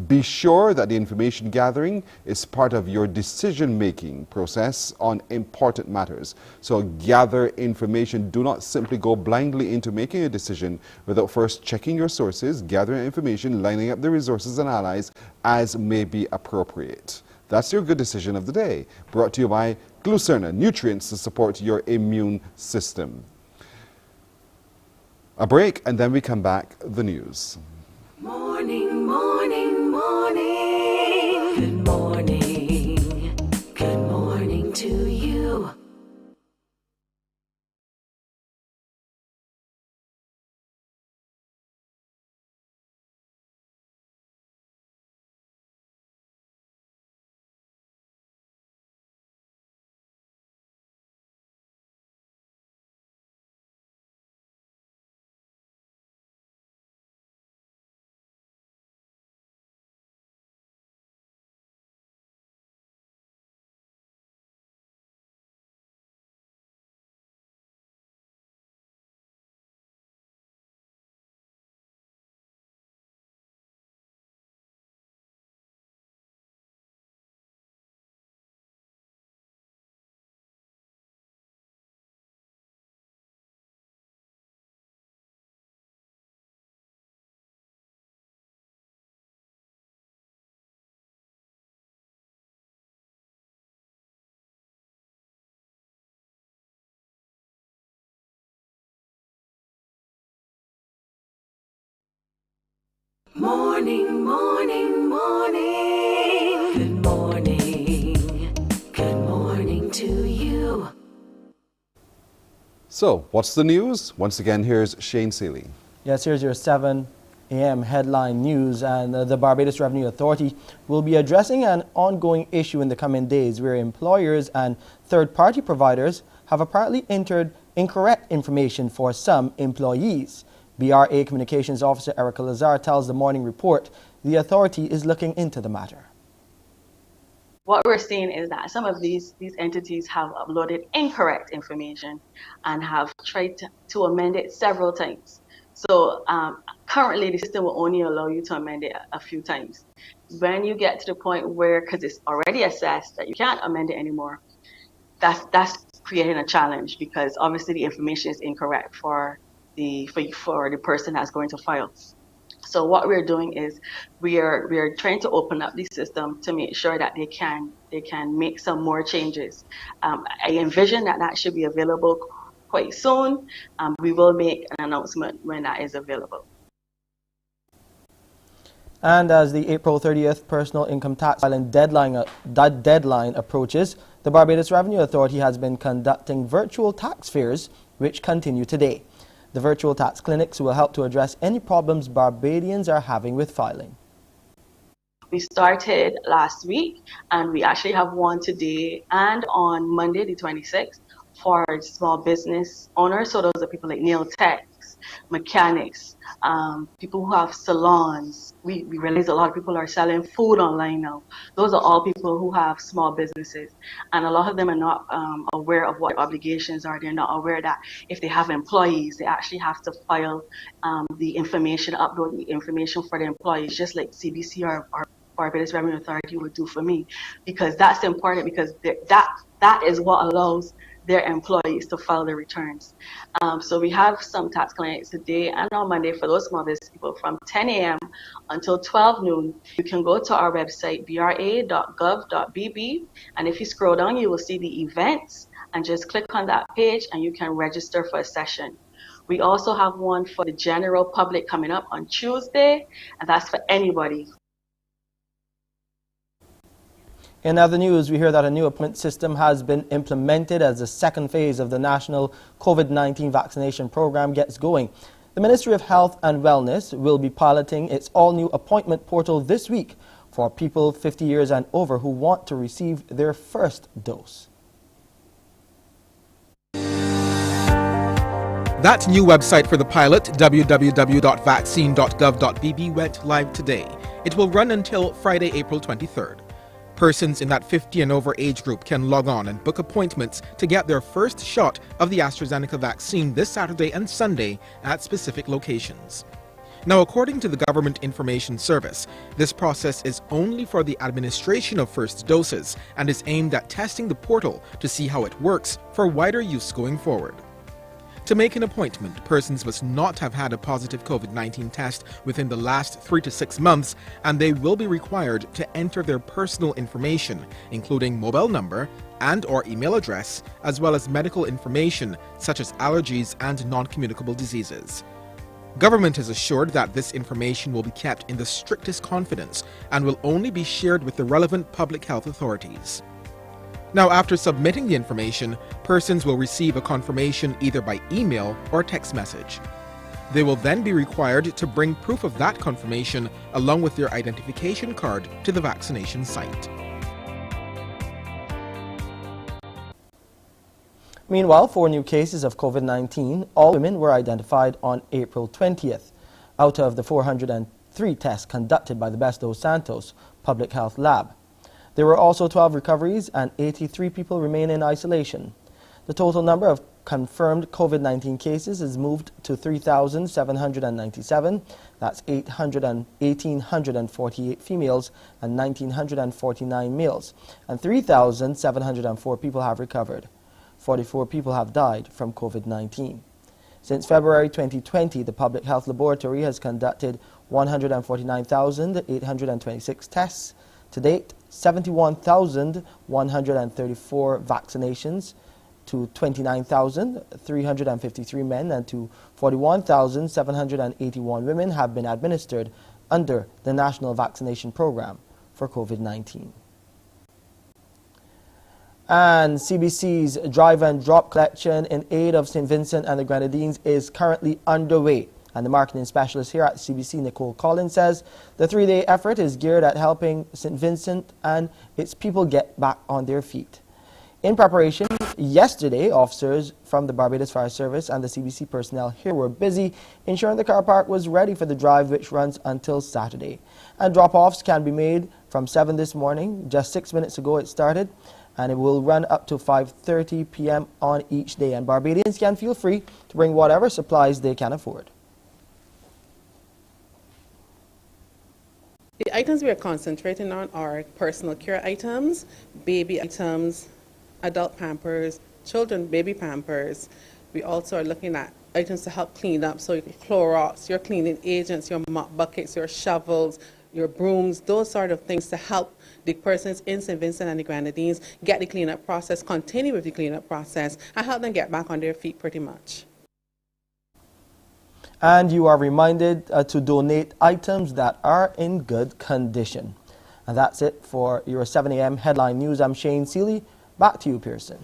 Be sure that the information gathering is part of your decision-making process on important matters. So gather information. Do not simply go blindly into making a decision without first checking your sources, gathering information, lining up the resources and allies as may be appropriate. That's your good decision of the day. Brought to you by Glucerna, nutrients to support your immune system. A break, and then we come back, the news. Morning, morning, morning. Good morning. Good morning to you. Morning, morning, morning. Good morning. Good morning to you. So, what's the news? Once again, here's Shane Seeley. Yes, here's your 7 a.m. headline news. And the Barbados Revenue Authority will be addressing an ongoing issue in the coming days where employers and third-party providers have apparently entered incorrect information for some employees. BRA Communications Officer Erica Lazar tells the Morning Report the authority is looking into the matter. What we're seeing is that some of these entities have uploaded incorrect information and have tried to amend it several times. So currently the system will only allow you to amend it a few times. When you get to the point where, because it's already assessed that you can't amend it anymore, that's creating a challenge, because obviously the information is incorrect for the person that's going to file. So what we're doing is we are trying to open up the system to make sure that they can make some more changes. I envision that should be available quite soon. We will make an announcement when that is available. And as the April 30th personal income tax filing deadline approaches, the Barbados Revenue Authority has been conducting virtual tax fairs, which continue today. The virtual tax clinics will help to address any problems Barbadians are having with filing. We started last week, and we actually have one today and on Monday the 26th for small business owners. So those are people like nail techs, mechanics, people who have salons. We realize a lot of people are selling food online now. Those are all people who have small businesses, and a lot of them are not aware of what obligations are. They're not aware that if they have employees, they actually have to file the information, upload the information for the employees, just like CBC or Barbados Revenue Authority would do for me, because that's important, because that is what allows their employees to file their returns. So we have some tax clinics today and on Monday for those small business people from 10 a.m. until 12 noon. You can go to our website, bra.gov.bb, and if you scroll down, you will see the events, and just click on that page and you can register for a session. We also have one for the general public coming up on Tuesday, and that's for anybody. In other news, we hear that a new appointment system has been implemented as the second phase of the national COVID-19 vaccination program gets going. The Ministry of Health and Wellness will be piloting its all-new appointment portal this week for people 50 years and over who want to receive their first dose. That new website for the pilot, www.vaccine.gov.bb, went live today. It will run until Friday, April 23rd. Persons in that 50 and over age group can log on and book appointments to get their first shot of the AstraZeneca vaccine this Saturday and Sunday at specific locations. Now, according to the Government Information Service, this process is only for the administration of first doses and is aimed at testing the portal to see how it works for wider use going forward. To make an appointment, persons must not have had a positive COVID-19 test within the last 3 to 6 months, and they will be required to enter their personal information, including mobile number and/or email address, as well as medical information such as allergies and non-communicable diseases. Government is assured that this information will be kept in the strictest confidence and will only be shared with the relevant public health authorities. Now, after submitting the information, persons will receive a confirmation either by email or text message. They will then be required to bring proof of that confirmation along with their identification card to the vaccination site. Meanwhile, 4 new cases of COVID-19, all women, were identified on April 20th. Out of the 403 tests conducted by the Best dos Santos Public Health Lab. There were also 12 recoveries and 83 people remain in isolation. The total number of confirmed COVID-19 cases is moved to 3,797. That's 1,848 females and 1,949 males. And 3,704 people have recovered. 44 people have died from COVID-19. Since February 2020, the Public Health Laboratory has conducted 149,826 tests. To date, 71,134 vaccinations to 29,353 men and to 41,781 women have been administered under the National Vaccination Program for COVID-19. And CBC's drive and drop collection in aid of St. Vincent and the Grenadines is currently underway. And the marketing specialist here at CBC, Nicole Collins, says the 3-day effort is geared at helping St. Vincent and its people get back on their feet. In preparation, yesterday, officers from the Barbados Fire Service and the CBC personnel here were busy ensuring the car park was ready for the drive, which runs until Saturday. And drop-offs can be made from 7 this morning. Just 6 minutes ago it started, and it will run up to 5:30 p.m. on each day. And Barbadians can feel free to bring whatever supplies they can afford. The items we are concentrating on are personal care items, baby items, adult pampers, children baby pampers. We also are looking at items to help clean up, so your Clorox, your cleaning agents, your mop buckets, your shovels, your brooms, those sort of things to help the persons in St. Vincent and the Grenadines get the cleanup process, continue with the cleanup process, and help them get back on their feet pretty much. And you are reminded to donate items that are in good condition. And that's it for your 7 a.m. headline news. I'm Shane Seeley. Back to you, Pearson.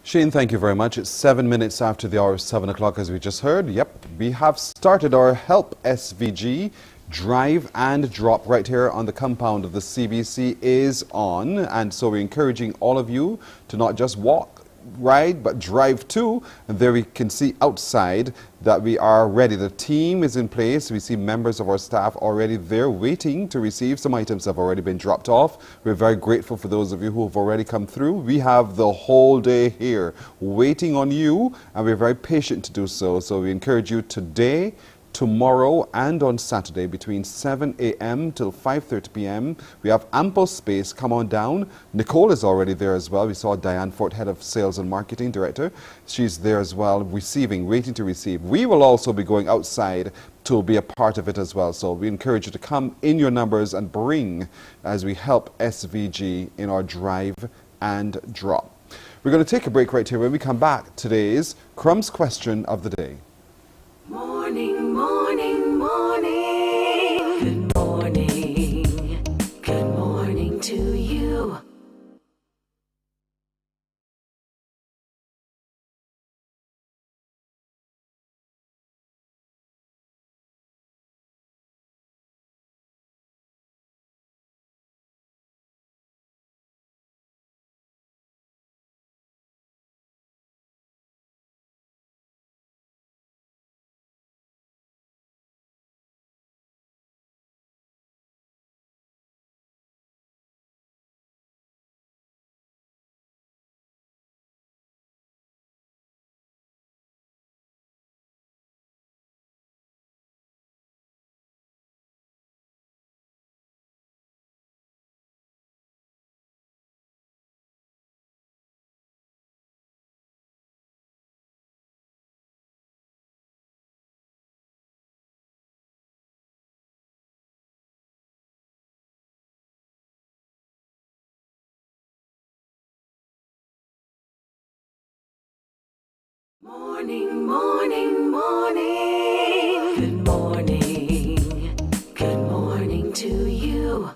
Shane, thank you very much. It's 7 minutes after the hour of 7 o'clock, as we just heard. Yep, we have started our Help SVG drive and drop right here on the compound of the CBC is on. And so we're encouraging all of you to not just walk, ride, but drive too. And there we can see outside that we are ready. The team is in place. We see members of our staff already there waiting to receive. Some items have already been dropped off. We're very grateful for those of you who have already come through. We have the whole day here waiting on you, and we're very patient to do so. So we encourage you today, tomorrow and on Saturday between 7 a.m. till 5:30 p.m. We have ample space. Come on down. Nicole is already there as well. We saw Dyanan Ned, Head of Sales and Marketing Director. She's there as well, receiving, waiting to receive. We will also be going outside to be a part of it as well. So we encourage you to come in your numbers and bring as we help SVG in our drive and drop. We're going to take a break right here. When we come back, today's Crumbs question of the day. Morning, morning, morning. Good morning. Good morning to you. Morning, morning, morning. Good morning. Good morning to you.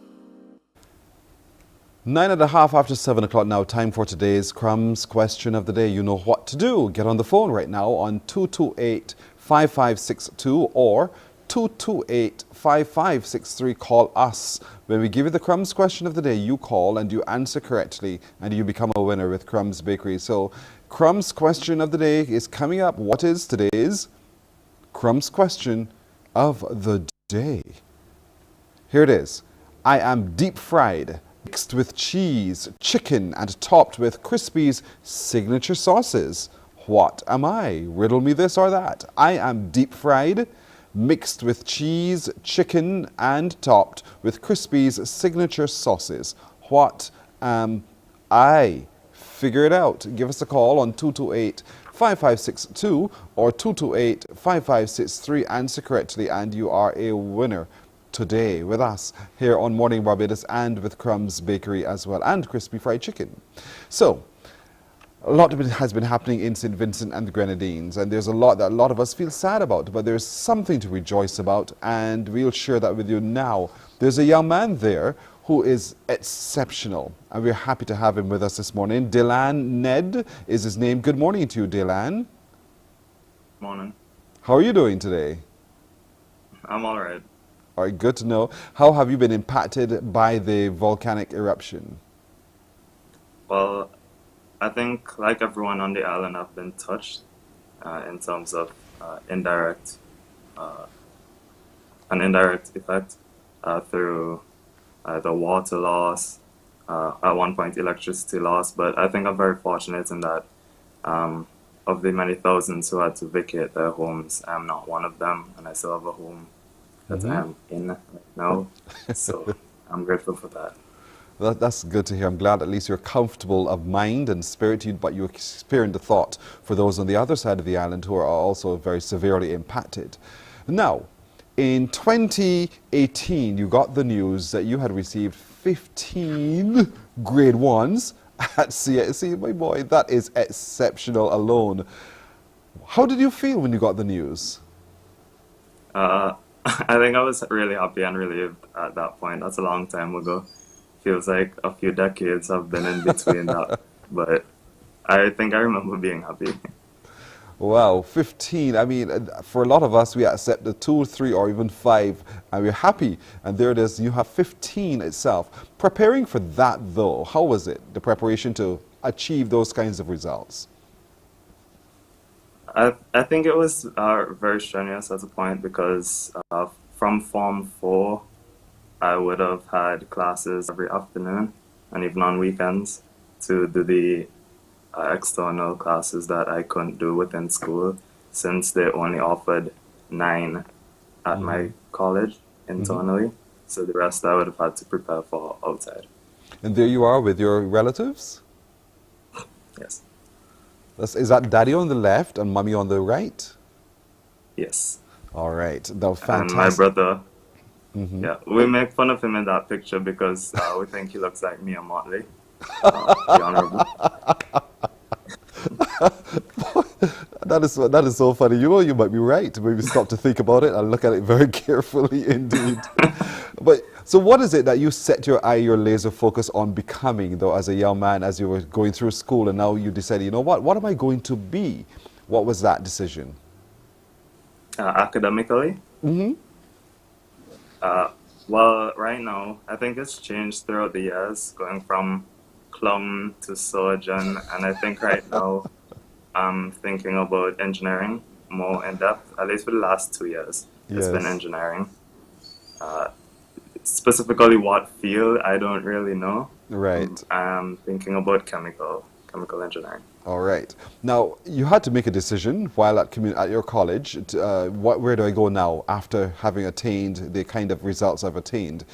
9:30 after 7 o'clock now. Time for today's Crumbs question of the day. You know what to do. Get on the phone right now on 228-5562 or 228-5563. Call us. When we give you the Crumbs question of the day, you call and you answer correctly and you become a winner with Crumbs Bakery. So Crumbs question of the day is coming up. What is today's Crumbs question of the day? Here it is. I am deep fried, mixed with cheese, chicken, and topped with Crispy's signature sauces. What am I? Riddle me this or that. I am deep fried, mixed with cheese, chicken, and topped with Crispy's signature sauces. What am I? Figure it out. Give us a call on 228-5562 or 228-5563. Answer correctly and you are a winner today with us here on Morning Barbados and with Crumbs Bakery as well, and Crispy Fried Chicken. So, A lot of it has been happening in St. Vincent and the Grenadines, and there's a lot that a lot of us feel sad about, but there's something to rejoice about, and we'll share that with you now. There's a young man there who is exceptional, and we're happy to have him with us this morning. Dyanan Ned is his name. Good morning to you, Dyanan. Morning. How are you doing today? I'm all right. All right, good to know. How have you been impacted by the volcanic eruption? Well, I think, like everyone on the island, I've been touched in terms of an indirect effect through the water loss, at one point electricity loss. But I think I'm very fortunate in that of the many thousands who had to vacate their homes, I'm not one of them, and I still have a home that I am in right now. So I'm grateful for that. That's good to hear. I'm glad at least you're comfortable of mind and spirit, but you experienced the thought for those on the other side of the island who are also very severely impacted. Now, in 2018, you got the news that you had received 15 grade 1s at CSE. My boy, that is exceptional alone. How did you feel when you got the news? I think I was really happy and relieved at that point. That's a long time ago. Feels like a few decades have been in between that, but I think I remember being happy. Wow, 15. I mean, for a lot of us, we accept the 2, 3, or even 5, and we're happy. And there it is, you have 15 itself. Preparing for that, though, how was it, the preparation to achieve those kinds of results? I think it was very strenuous at a point because from Form 4, I would have had classes every afternoon and even on weekends to do the external classes that I couldn't do within school since they only offered 9 at my college internally. So the rest I would have had to prepare for outside. And there you are with your relatives? Yes. Is that daddy on the left and mommy on the right? Yes. All right. That was fantastic. And my brother. Yeah, we make fun of him in that picture because we think he looks like me and Motley. The Honorable. That is so funny. You know, you might be right. Maybe stop to think about it and look at it very carefully indeed. But so what is it that you set your laser focus on becoming, though, as a young man, as you were going through school, and now you decided, you know what am I going to be? What was that decision? Academically? Well, right now, I think it's changed throughout the years, going from clown to surgeon, and I think right now I'm thinking about engineering more in depth, at least for the last 2 years. It's been engineering. Specifically what field, I don't really know. Right. I'm thinking about chemical engineering. All right. Now, you had to make a decision while at your college. Where do I go now after having attained the kind of results I've attained?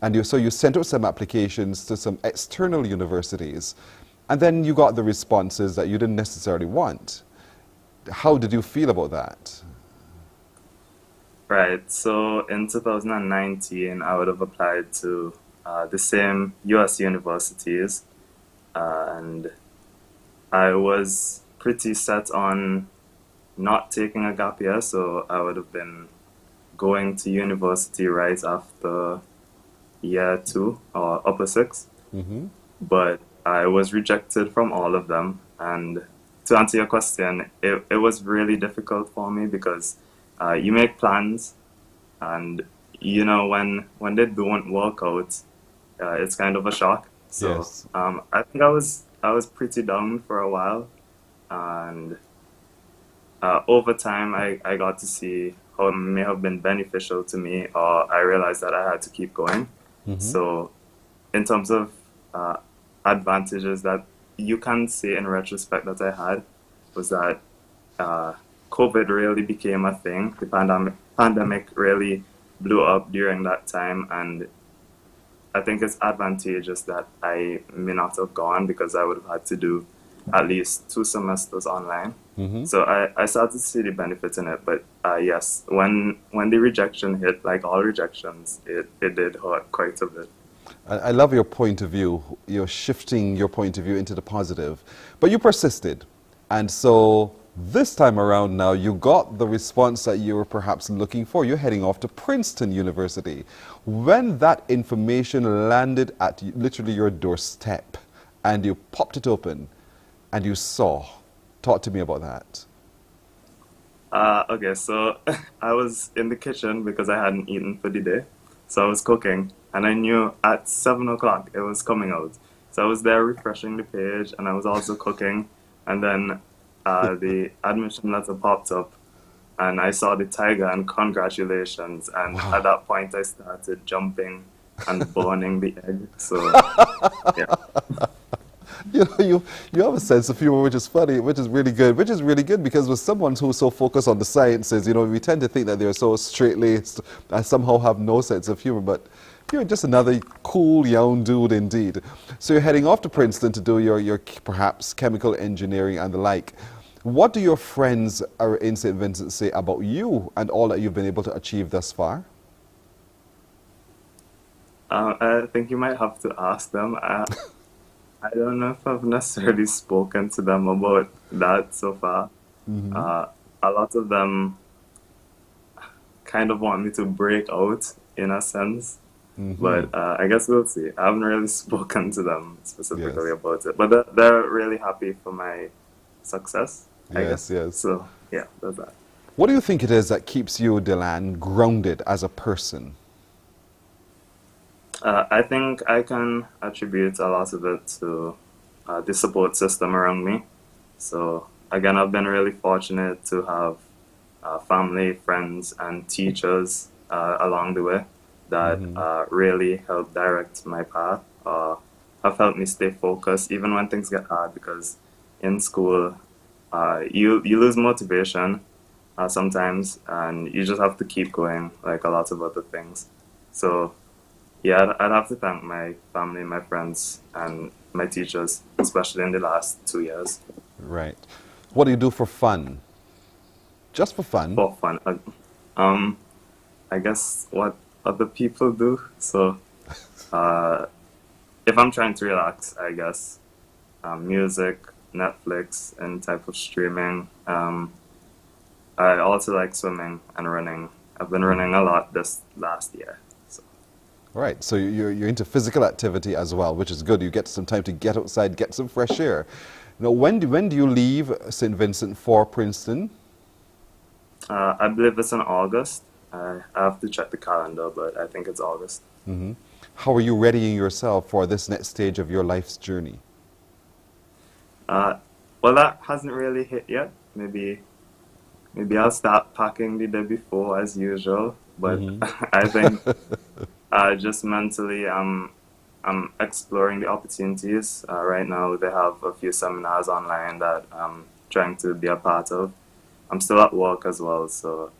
And so you sent out some applications to some external universities, and then you got the responses that you didn't necessarily want. How did you feel about that? Right. So in 2019, I would have applied to the same U.S. universities, and I was pretty set on not taking a gap year, so I would have been going to university right after year 2 or upper 6. But I was rejected from all of them. And to answer your question, it was really difficult for me because you make plans, and you know when they don't work out, it's kind of a shock. So I think I was pretty down for a while, and over time I got to see how it may have been beneficial to me, or I realized that I had to keep going. So in terms of advantages that you can say in retrospect that I had was that COVID really became a thing. The pandemic really blew up during that time, and I think it's advantageous that I may not have gone because I would have had to do at least 2 semesters online. So I started to see the benefits in it. But yes, when the rejection hit, like all rejections, it did hurt quite a bit. I love your point of view. You're shifting your point of view into the positive. But you persisted. And so this time around now, you got the response that you were perhaps looking for. You're heading off to Princeton University. When that information landed at literally your doorstep and you popped it open and you saw, talk to me about that. Okay, so I was in the kitchen because I hadn't eaten for the day. So I was cooking, and I knew at 7 o'clock it was coming out. So I was there refreshing the page, and I was also cooking. And then the admission letter popped up, and I saw the tiger, and congratulations. And at that point, I started jumping and burning the egg. So, yeah. You have a sense of humor, which is funny, which is really good because with someone who's so focused on the sciences, we tend to think that they're so straight-laced and somehow have no sense of humor, but you're just another cool young dude indeed. So you're heading off to Princeton to do your perhaps chemical engineering and the like. What do your friends in St. Vincent say about you and all that you've been able to achieve thus far? I think you might have to ask them. I don't know if I've necessarily spoken to them about that so far. Mm-hmm. A lot of them kind of want me to break out in a sense, but I guess we'll see. I haven't really spoken to them specifically about it, but they're really happy for my success, I guess. Yes. So, yeah, that's that. What do you think it is that keeps you, Dyanan, grounded as a person? I think I can attribute a lot of it to the support system around me. So again, I've been really fortunate to have family, friends, and teachers along the way that really help direct my path, have helped me stay focused even when things get hard, because in school you lose motivation sometimes, and you just have to keep going like a lot of other things. So yeah, I'd have to thank my family, my friends, and my teachers, especially in the last 2 years. Right. What do you do for fun? Just for fun? For fun. I guess what other people do. So if I'm trying to relax, I guess music, Netflix, and type of streaming. I also like swimming and running. I've been running a lot this last year. Right, so you're into physical activity as well, which is good. You get some time to get outside, get some fresh air. Now, when do you leave St. Vincent for Princeton? I believe it's in August. I have to check the calendar, but I think it's August. Mm-hmm. How are you readying yourself for this next stage of your life's journey? Well, that hasn't really hit yet. Maybe I'll start packing the day before as usual, but I think just mentally I'm exploring the opportunities. Right now they have a few seminars online that I'm trying to be a part of. I'm still at work as well, so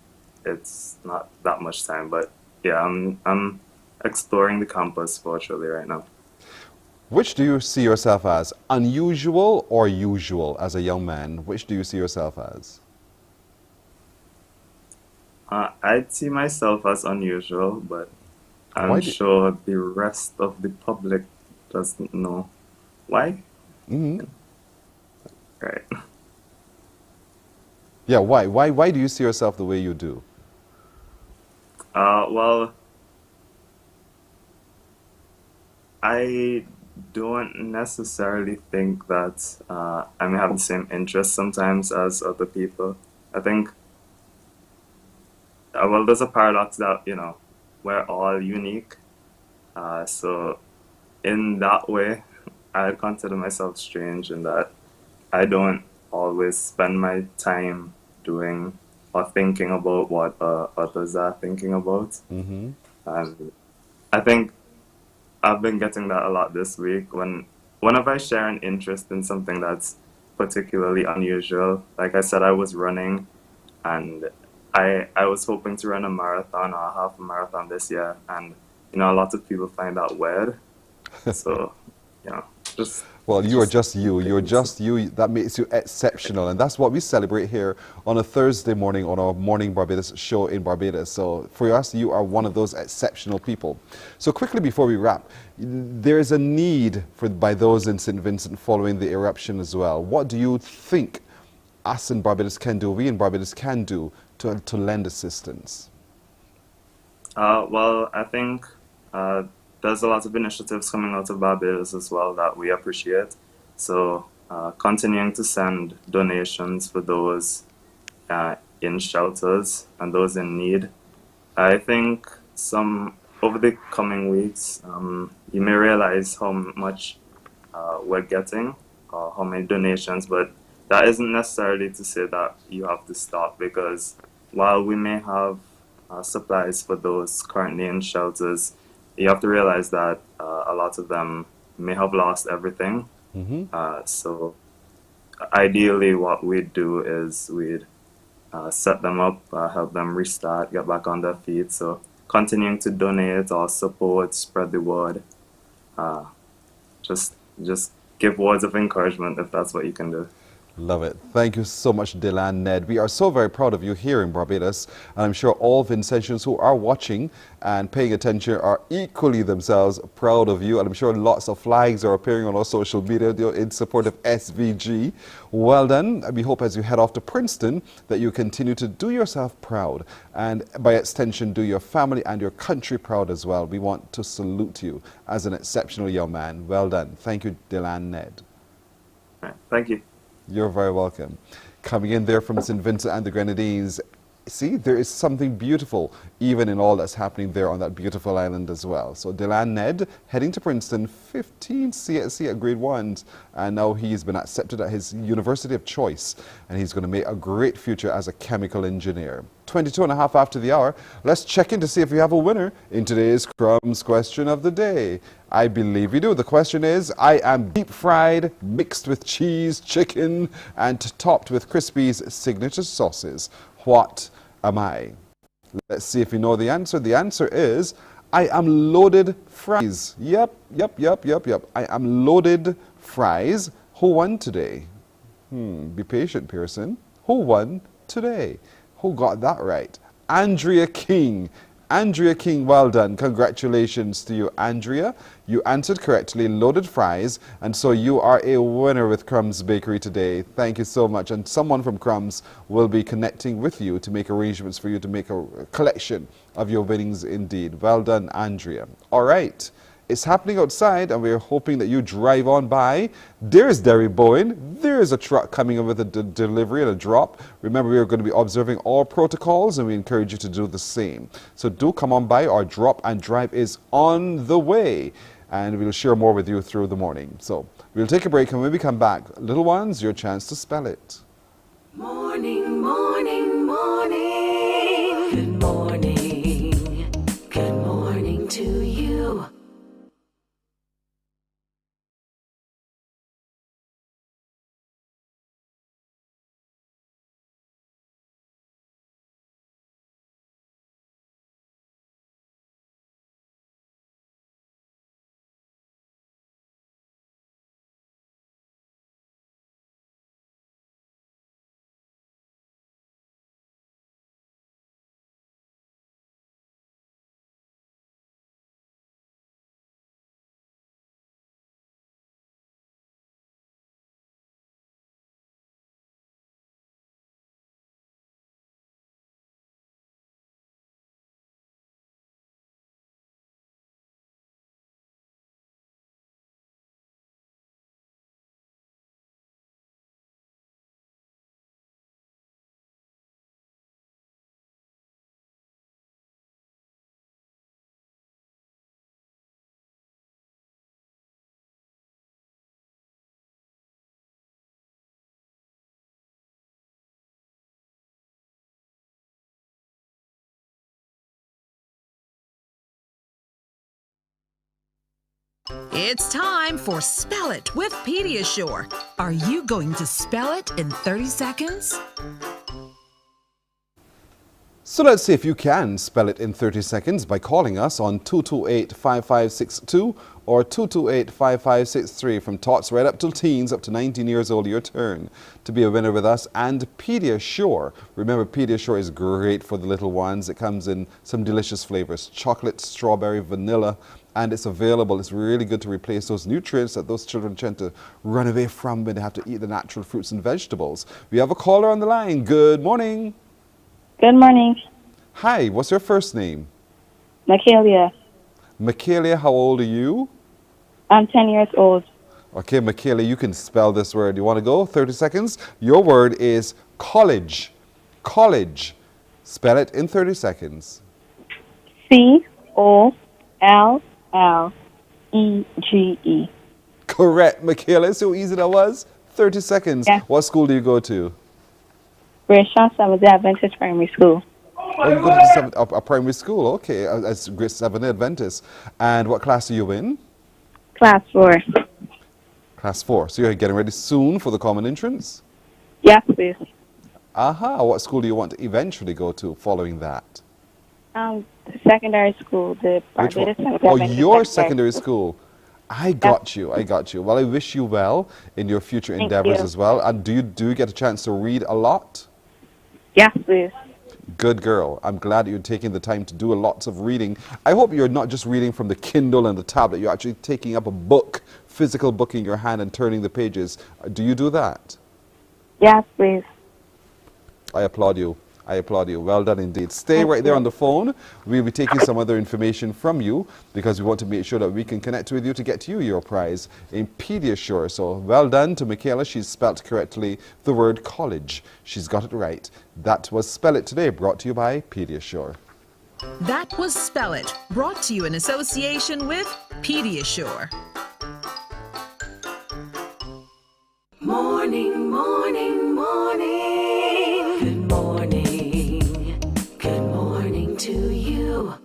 it's not that much time, but yeah, I'm exploring the campus virtually right now. Which do you see yourself as, unusual or usual as a young man? Which do you see yourself as? I'd see myself as unusual, but I'm sure the rest of the public doesn't know. Why? Mm-hmm. Right. Yeah, why? Why do you see yourself the way you do? Well, I don't necessarily think that I may have the same interests sometimes as other people. I think, well, there's a paradox that, we're all unique. So in that way, I consider myself strange in that I don't always spend my time doing or thinking about what others are thinking about. Mm-hmm. And I think I've been getting that a lot this week. Whenever I share an interest in something that's particularly unusual, like I said, I was running, and I was hoping to run a marathon or a half a marathon this year, and a lot of people find that weird. So, just Well, you are just you. You're just you. That makes you exceptional. And that's what we celebrate here on a Thursday morning on our Morning Barbados show in Barbados. So for us, you are one of those exceptional people. So quickly before we wrap, there is a need by those in St. Vincent following the eruption as well. What do you think us in Barbados can do, we in Barbados can do to lend assistance? Well, I think there's a lot of initiatives coming out of Barbados as well that we appreciate. So continuing to send donations for those in shelters and those in need. I think over the coming weeks, you may realize how much we're getting, how many donations, but that isn't necessarily to say that you have to stop, because while we may have supplies for those currently in shelters, you have to realize that a lot of them may have lost everything. So ideally what we'd do is we'd set them up, help them restart, get back on their feet. So continuing to donate or support, spread the word, just give words of encouragement if that's what you can do. Love it. Thank you so much, Dyanan Ned. We are so very proud of you here in Barbados. And I'm sure all Vincentians who are watching and paying attention are equally themselves proud of you. And I'm sure lots of flags are appearing on our social media in support of SVG. Well done. And we hope as you head off to Princeton that you continue to do yourself proud. And by extension, do your family and your country proud as well. We want to salute you as an exceptional young man. Well done. Thank you, Dyanan Ned. All right. Thank you. You're very welcome. Coming in there from St. Vincent and the Grenadines. See, there is something beautiful even in all that's happening there on that beautiful island as well. So Dyanan Ned heading to Princeton, 15 CSC at grade 1s, and now he's been accepted at his university of choice, and he's going to make a great future as a chemical engineer. 22 and a half after the hour, let's check in to see if we have a winner in today's Crumbs question of the day. I believe we do. The question is, I am deep fried, mixed with cheese, chicken, and topped with Crispy's signature sauces. What am I? Let's see if we know the answer. The answer is, I am loaded fries. Yep. I am loaded fries. Who won today? Be patient, Pearson. Who won today? Who got that right? Andrea King. Andrea King, well done. Congratulations to you, Andrea. You answered correctly, loaded fries, and so you are a winner with Crumbs Bakery today. Thank you so much. And someone from Crumbs will be connecting with you to make arrangements for you to make a collection of your winnings indeed. Well done, Andrea. All right. It's happening outside, and we're hoping that you drive on by. There's Derry Bowen. There's a truck coming in with a delivery and a drop. Remember, we are going to be observing all protocols, and we encourage you to do the same. So do come on by. Our drop and drive is on the way, and we'll share more with you through the morning. So we'll take a break, and when we come back, little ones, your chance to spell it. Morning, morning, morning. Good morning. Good morning to you. It's time for Spell It with Pediasure. Are you going to spell it in 30 seconds? So let's see if you can spell it in 30 seconds by calling us on 228-5562 or 228-5563. From tots right up till teens, up to 19 years old, your turn to be a winner with us. And Pediasure. Remember, Pediasure is great for the little ones. It comes in some delicious flavors, chocolate, strawberry, vanilla, and it's available. It's really good to replace those nutrients that those children tend to run away from when they have to eat the natural fruits and vegetables. We have a caller on the line. Good morning. Good morning. Hi, what's your first name? Michaelia. Michaelia, how old are you? I'm 10 years old. Okay, Michaelia, you can spell this word. You want to go? 30 seconds. Your word is college. College. Spell it in 30 seconds. C-O-L-L-E-G-E. Correct, Michaelia. So easy that was. 30 seconds. Yeah. What school do you go to? Gresham Seventh-day Adventist Primary School. Oh, you go to a primary school. Okay, as grade 7 Adventist. And what class are you in? Class 4. Class 4. So you're getting ready soon for the common entrance? Yes, please. Aha. What school do you want to eventually go to following that? The secondary school, the Which one? Barbados. Oh, your secondary school. I got you. I got you. Well, I wish you well in your future Thank endeavors you. as well. And do you get a chance to read a lot? Yes, please. Good girl. I'm glad that you're taking the time to do lots of reading. I hope you're not just reading from the Kindle and the tablet. You're actually taking up a book, physical book in your hand and turning the pages. Do you do that? Yes, please. I applaud you. I applaud you. Well done indeed. Stay right there on the phone. We'll be taking some other information from you because we want to make sure that we can connect with you to get you your prize in Pediasure. So well done to Michaela. She's spelt correctly the word college. She's got it right. That was Spell It Today, brought to you by Pediasure. That was Spell It, brought to you in association with Pediasure. Morning, morning, morning. Good morning. Good morning to you.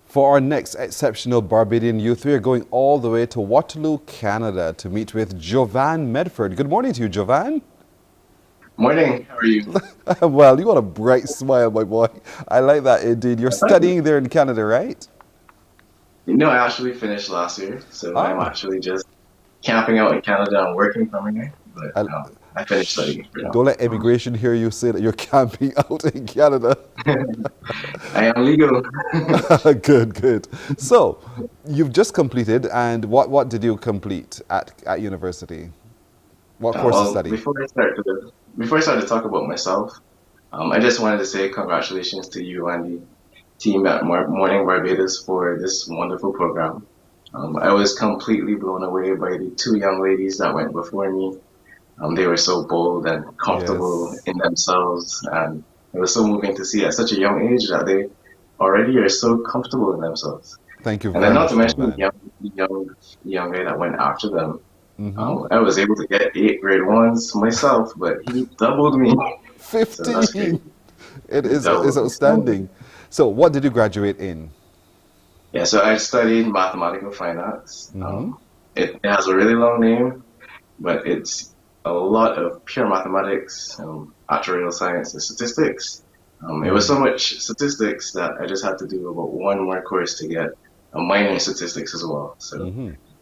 For our next exceptional Barbadian youth, we are going all the way to Waterloo, Canada to meet with Jovan Medford. Good morning to you, Jovan. Morning, how are you? Well, you got a bright smile, my boy. I like that indeed. You're studying there in Canada, right? No, I actually finished last year, so I'm actually just camping out in Canada and working from here. But I finished studying for now. Don't let immigration hear you say that you're camping out in Canada. I am legal. Good, good. So, you've just completed, and what did you complete at university? What course of study? Before I start to talk about myself, I just wanted to say congratulations to you and the team at Mornin Barbados for this wonderful program. I was completely blown away by the two young ladies that went before me. They were so bold and comfortable in themselves, and it was so moving to see at such a young age that they already are so comfortable in themselves. Thank you and very then much. not to mention the young guy that went after them. I was able to get 8 grade 1s myself, but he doubled me. 15! So that's great. It's outstanding. So what did you graduate in? Yeah, so I studied mathematical finance. It has a really long name, but it's a lot of pure mathematics, actuarial science, and statistics. It was so much statistics that I just had to do about one more course to get a minor in statistics as well. So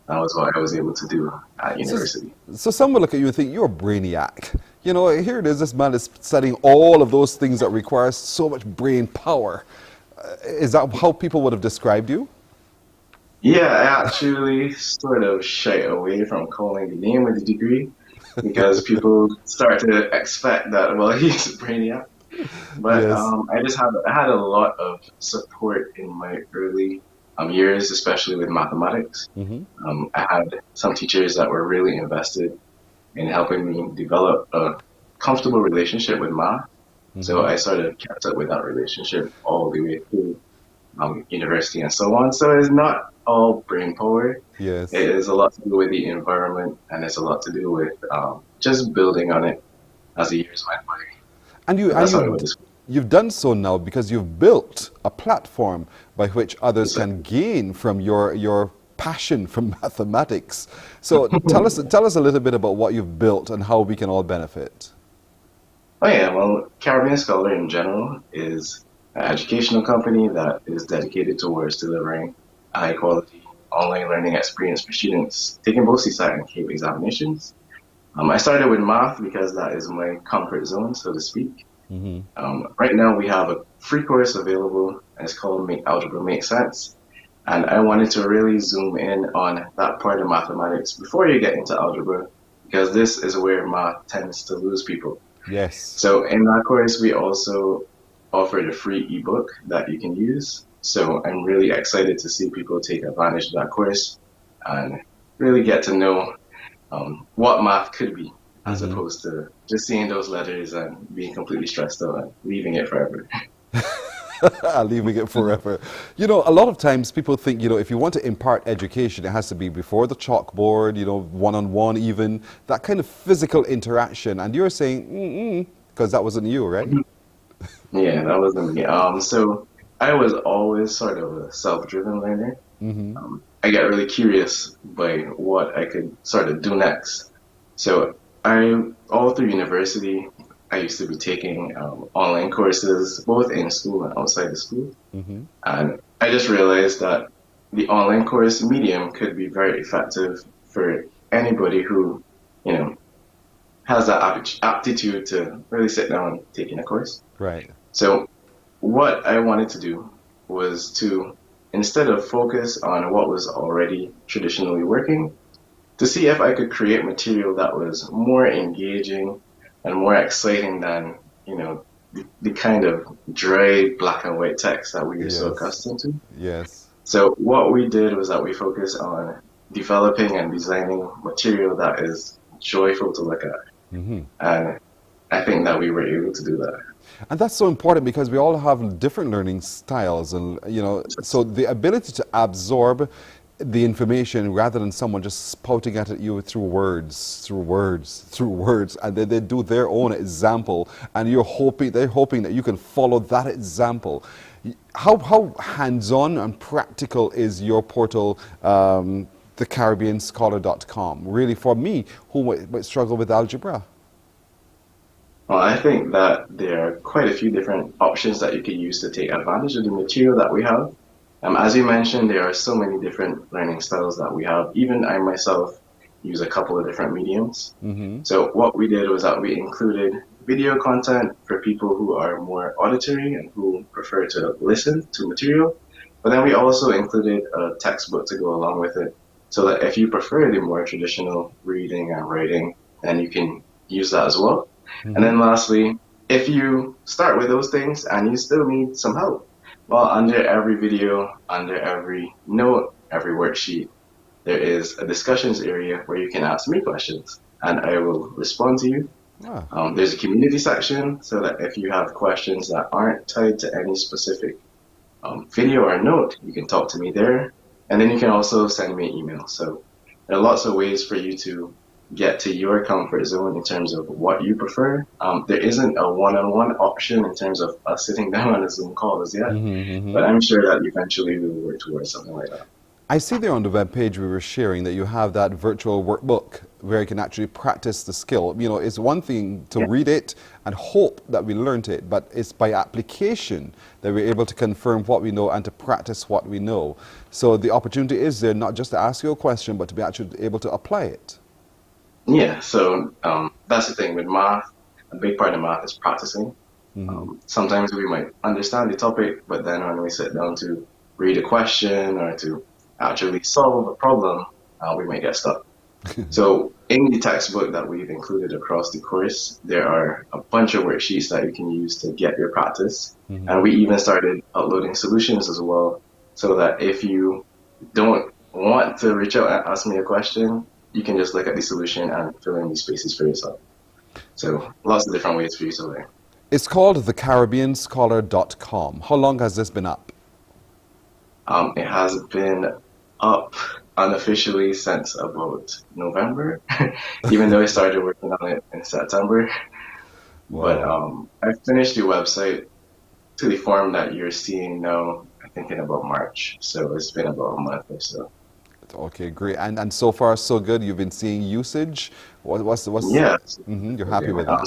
That was what I was able to do at university. So some will look at you and think, you're a brainiac. You know, here it is, this man is studying all of those things that require so much brain power. Is that how people would have described you? Yeah, I actually sort of shy away from calling the name of the degree because people start to expect that, well, he's a brainiac. But Yes. I had a lot of support in my early years, especially with mathematics. I had some teachers that were really invested in helping me develop a comfortable relationship with math. So I sort of kept up with that relationship all the way through university and so on. So it's not all brain power. Yes. It is a lot to do with the environment, and it's a lot to do with just building on it as the years went by. And you've done so now because you've built a platform by which others can gain from your passion for mathematics. So tell us a little bit about what you've built and how we can all benefit. Oh yeah, well, Caribbean Scholar in general is an educational company that is dedicated towards delivering a high quality online learning experience for students taking both CSAT and CAPE examinations. I started with math because that is my comfort zone, so to speak. Right now we have a free course available, and it's called Make Algebra Make Sense. And I wanted to really zoom in on that part of mathematics before you get into algebra, because this is where math tends to lose people. Yes. So in that course, we also offered a free ebook that you can use. So I'm really excited to see people take advantage of that course and really get to know what math could be, as opposed to just seeing those letters and being completely stressed out and leaving it forever. Leaving it forever. You know, a lot of times people think, you know, if you want to impart education, it has to be before the chalkboard, you know, one-on-one even, that kind of physical interaction. And you're saying, because that wasn't you, right? Yeah, that wasn't me. So I was always sort of a self-driven learner. I get really curious by what I could sort of do next. So all through university, I used to be taking online courses, both in school and outside the school. And I just realized that the online course medium could be very effective for anybody who, you know, has that aptitude to really sit down and take in a course. Right. So what I wanted to do was to, instead of focus on what was already traditionally working, to see if I could create material that was more engaging and more exciting than, you know, the kind of dry black and white text that we are so accustomed to. Yes. So what we did was that we focused on developing and designing material that is joyful to look at. And I think that we were able to do that. And that's so important because we all have different learning styles, and you know, so the ability to absorb the information rather than someone just spouting at you through words, and then they do their own example, and they're hoping that you can follow that example. How hands-on and practical is your portal, thecaribbeanscholar.com, really, for me who might struggle with algebra? Well, I think that there are quite a few different options that you could use to take advantage of the material that we have. As you mentioned, there are so many different learning styles that we have. Even I myself use a couple of different mediums. So what we did was that we included video content for people who are more auditory and who prefer to listen to material. But then we also included a textbook to go along with it, so that if you prefer the more traditional reading and writing, then you can use that as well. And then lastly, if you start with those things and you still need some help, well, under every video, under every note, every worksheet, there is a discussions area where you can ask me questions and I will respond to you. There's a community section so that if you have questions that aren't tied to any specific video or note, you can talk to me there. And then you can also send me an email. So there are lots of ways for you to get to your comfort zone in terms of what you prefer. There isn't a one-on-one option in terms of us sitting down on a Zoom call as yet, but I'm sure that eventually we will work towards something like that. I see there on the web page we were sharing that you have that virtual workbook where you can actually practice the skill. You know, it's one thing to read it and hope that we learned it, but it's by application that we're able to confirm what we know and to practice what we know. So the opportunity is there not just to ask you a question, but to be actually able to apply it. Yeah, so that's the thing with math. A big part of math is practicing. Sometimes we might understand the topic, but then when we sit down to read a question or to actually solve a problem, we might get stuck. So in the textbook that we've included across the course, there are a bunch of worksheets that you can use to get your practice. And we even started uploading solutions as well, so that if you don't want to reach out and ask me a question, you can just look at the solution and fill in these spaces for yourself. So lots of different ways for you to learn. It's called thecaribbeanscholar.com. How long has this been up? It has been up unofficially since about November, even though I started working on it in September. But I finished the website to the form that you're seeing now, I think in about March. So it's been about a month or so. Okay, great. And so far, so good? You've been seeing usage? What's Yes. You're happy with that?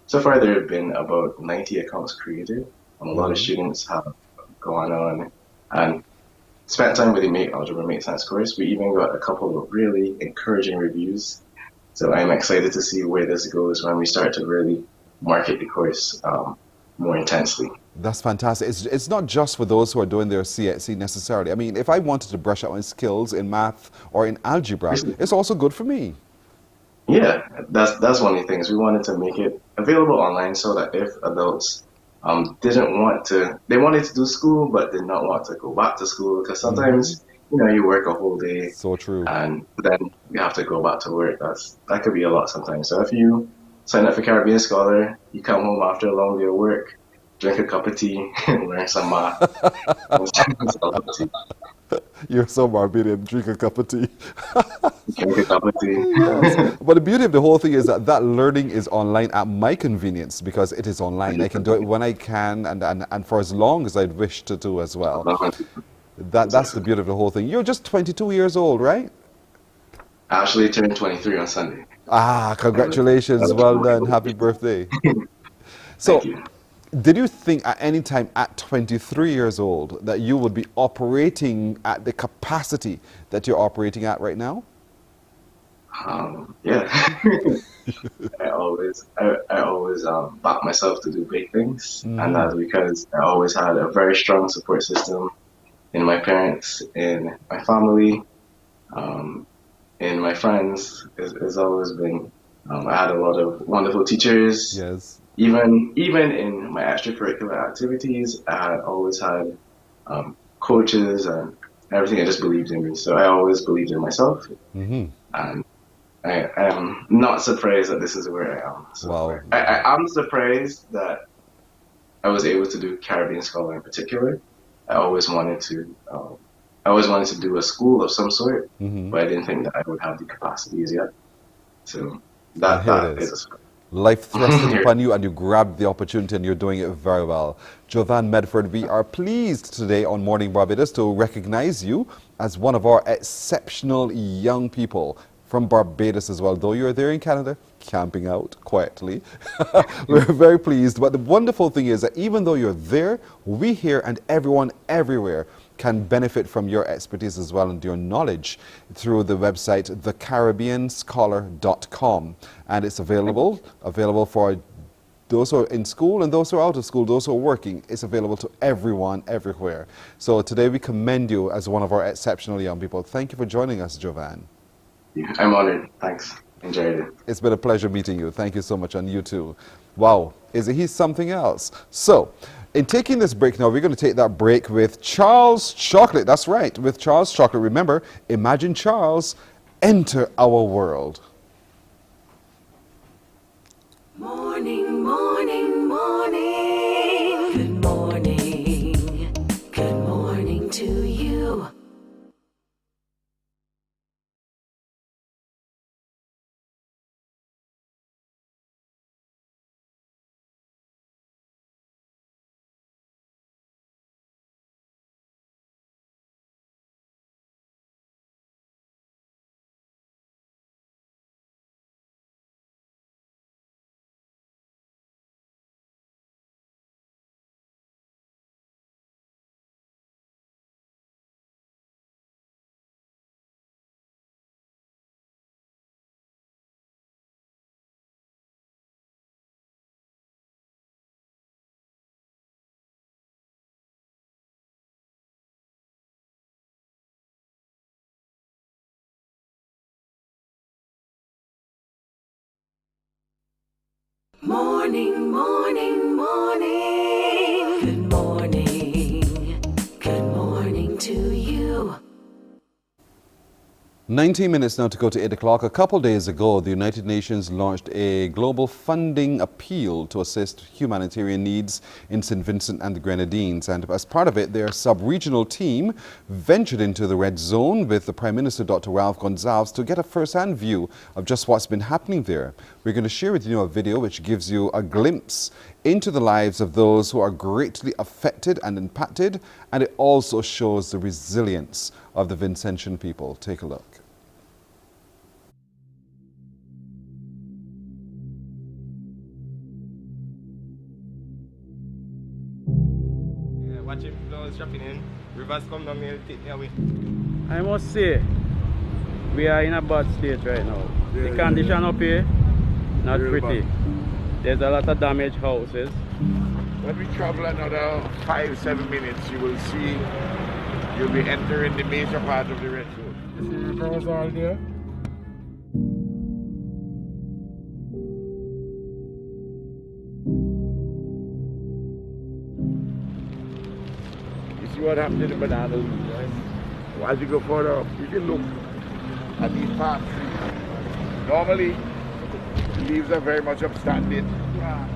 So far there have been about 90 accounts created. A lot of students have gone on and spent time with the Make Algebra Make Sense course. We even got a couple of really encouraging reviews. So I'm excited to see where this goes when we start to really market the course more intensely. That's fantastic. It's not just for those who are doing their CXC necessarily. I mean, if I wanted to brush out my skills in math or in algebra, it's also good for me. Yeah, that's one of the things. We wanted to make it available online so that if adults they wanted to do school but did not want to go back to school, because sometimes you work a whole day. So true. And then you have to go back to work. That could be a lot sometimes. So if you sign up for Caribbean Scholar, you come home after a long day of work, drink a cup of tea, learn some math. You're so Barbadian. Drink a cup of tea. Drink a cup of tea. Yes. But the beauty of the whole thing is that learning is online at my convenience, because it is online. I can do it when I can and for as long as I'd wish to do as well. That's the beauty of the whole thing. You're just 22 years old, right? I actually turned 23 on Sunday. Ah, congratulations. Well done. Happy birthday. So, did you think at any time at 23 years old that you would be operating at the capacity that you're operating at right now? Yeah. I always back myself to do big things. And that's because I always had a very strong support system in my parents, in my family, in my friends. It's always been, I had a lot of wonderful teachers. Yes. Even in my extracurricular activities, I always had coaches and everything. I just believed in me. So I always believed in myself. And I am not surprised that this is where I am. So I'm surprised that I was able to do Caribbean Scholar in particular. I always wanted to do a school of some sort, but I didn't think that I would have the capacities yet. So that is life thrust it upon you and you grabbed the opportunity and you're doing it very well. Jovan Medford, we are pleased today on Morning Barbados to recognize you as one of our exceptional young people from Barbados as well. Though you're there in Canada, camping out quietly. We're very pleased. But the wonderful thing is that even though you're there, we here and everyone everywhere can benefit from your expertise as well and your knowledge through the website thecaribbeanscholar.com, and it's available for those who are in school and those who are out of school, those who are working. It's available to everyone everywhere. So today we commend you as one of our exceptional young people. Thank you for joining us, Jovan. Yeah, I'm honored. Thanks. Enjoyed it. It's been a pleasure meeting you. Thank you so much, and you too. Wow, he's something else. So, in taking this break now, we're going to take that break with Charles Chocolate. That's right, with Charles Chocolate. Remember, imagine Charles, enter our world. Morning, morning, morning. Good morning. Good morning to you. Morning, morning, morning. Good morning. Good morning to you. 19 minutes now to go to 8 o'clock. A couple days ago, the United Nations launched a global funding appeal to assist humanitarian needs in St. Vincent and the Grenadines. And as part of it, their sub-regional team ventured into the red zone with the Prime Minister, Dr. Ralph Gonsalves, to get a first-hand view of just what's been happening there. We're going to share with you a video which gives you a glimpse into the lives of those who are greatly affected and impacted, and it also shows the resilience of the Vincentian people. Take a look. Watch him now strapping in. Rivers come down here, take me away. I must say, we are in a bad state right now. The condition up here, not pretty. There's a lot of damaged houses. When we travel another 5-7 minutes, you will see you'll be entering the major part of the red zone. You see the rivers all there? What happened to the banana leaves, right? As you go further up, you can look at these palm trees. Normally, the leaves are very much upstanding. Yeah.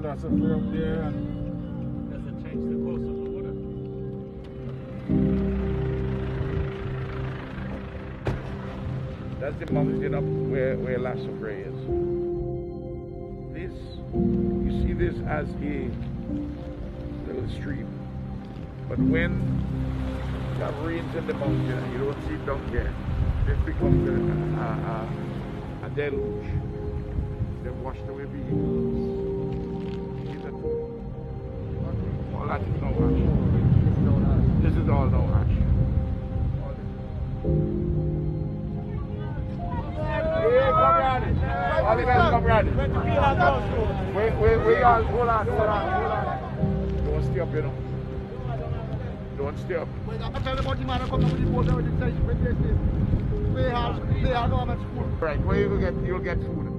That's a fair up there, and does it change the course of the water? That's the mountain up where La Soufrière is. This, you see this as a little stream, but when you have rains in the mountain and you don't see it down here, this becomes a deluge. They've washed away vehicles. All that is no ash. This is all no ash. Hey, comrade! All the guys, comrade! Wait, hold on. Don't stay up, you know. Don't stay up. Right, where you'll get food.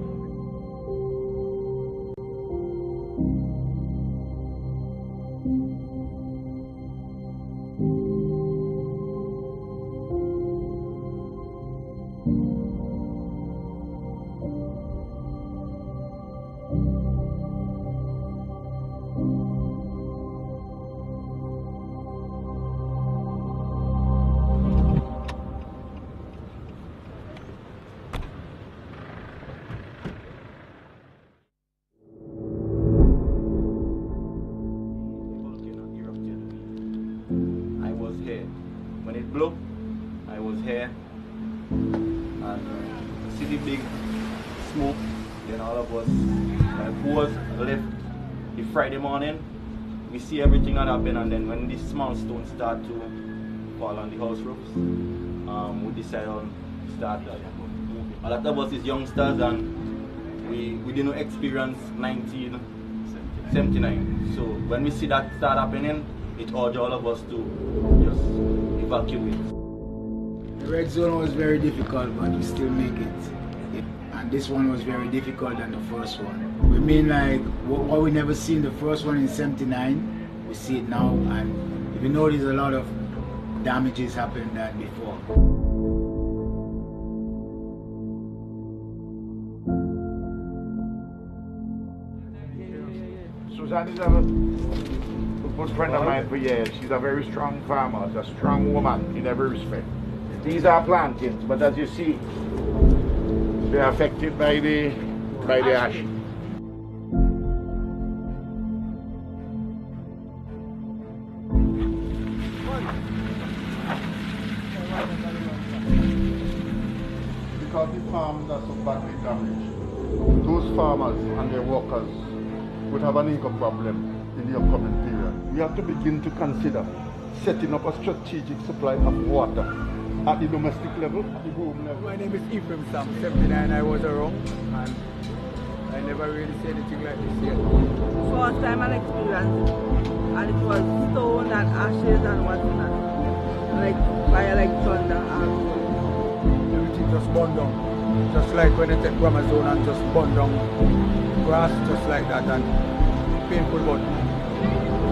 I was here, and see the big smoke. Then all of us, who was left the Friday morning, we see everything that happened, and then when these small stones start to fall on the house roofs, we decided on start moving. A lot of us is youngsters, and we didn't experience 1979. So when we see that start happening, it urged all of us to just evacuate. The red zone was very difficult, but we still make it. And this one was very difficult than the first one. We mean like what we never seen the first one in 79, we see it now, and if you notice a lot of damages happened than before. Suzanne is a good friend of mine for years. She's a very strong farmer, a strong woman in every respect. These are plantains, but as you see, they are affected by the ash. Because the farms are so badly damaged, those farmers and their workers would have an income problem in the upcoming period. We have to begin to consider setting up a strategic supply of water at the domestic level, at the home level? My name is Ephraim Sam, 79. I was around, and I never really said anything like this yet. First time an experience, and it was stone and ashes and whatnot, like fire, like thunder. Everything just burned down, just like when they take Amazon and just burn down grass, just like that, and painful. But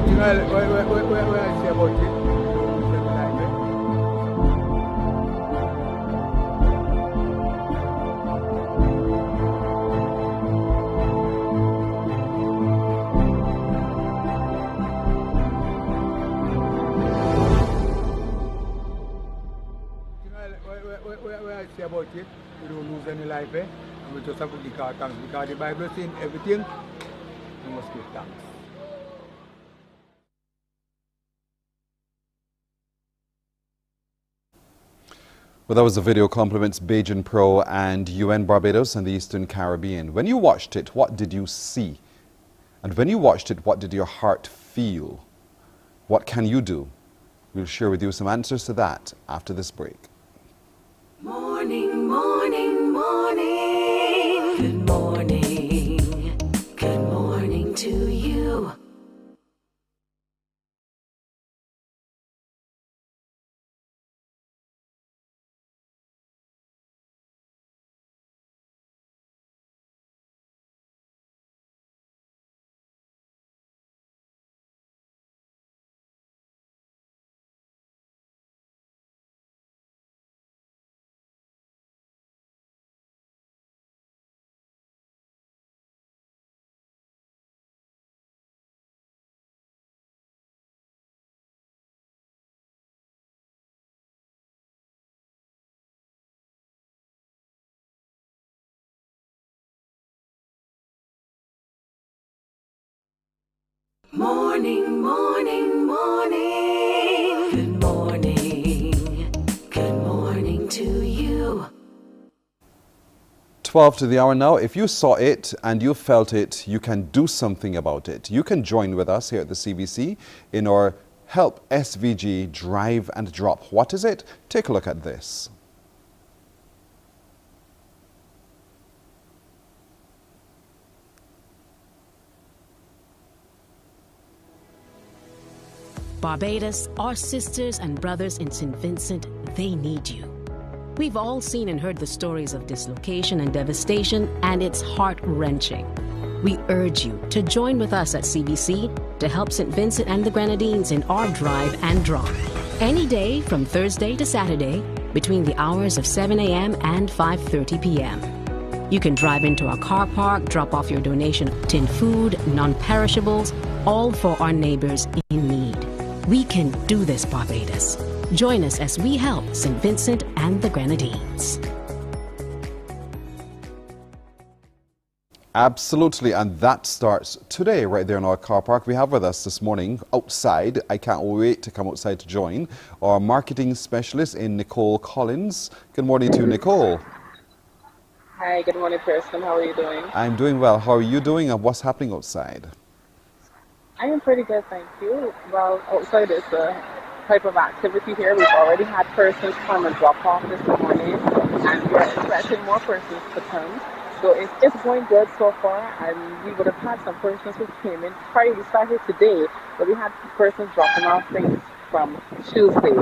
you know what I say about it? About it, we don't lose any life, and we just have to give our thanks because the Bible says everything, we must give thanks. Well, that was the video compliments Bajan Pro and UN Barbados and the Eastern Caribbean. When you watched it, what did you see? And when you watched it, what did your heart feel? What can you do? We'll share with you some answers to that after this break. Morning, morning, morning. Good morning. Good morning to you. Morning, morning, morning. Good morning. Good morning to you. 12 to the hour now. If you saw it and you felt it, you can do something about it. You can join with us here at the CBC in our Help SVG Drive and Drop. What is it? Take a look at this. Barbados, our sisters and brothers in St. Vincent, they need you. We've all seen and heard the stories of dislocation and devastation, and it's heart-wrenching. We urge you to join with us at CBC to help St. Vincent and the Grenadines in our drive and drop. Any day from Thursday to Saturday between the hours of 7 a.m. and 5:30 p.m. You can drive into our car park, drop off your donation of tin food, non-perishables, all for our neighbors in need. We can do this, Barbados. Join us as we help St. Vincent and the Grenadines. Absolutely, and that starts today right there in our car park. We have with us this morning outside, I can't wait to come outside to join, our marketing specialist in Nicole Collins. Good morning to you, Nicole. Hi, good morning, Preston. How are you doing? I'm doing well. How are you doing and what's happening outside? I am pretty good, thank you. Well, outside is a type of activity here. We've already had persons come and drop off this morning, and we're expecting more persons to come. So it's going good so far, and we would have had some persons who came in. Probably we started today, but we had persons dropping off things from Tuesday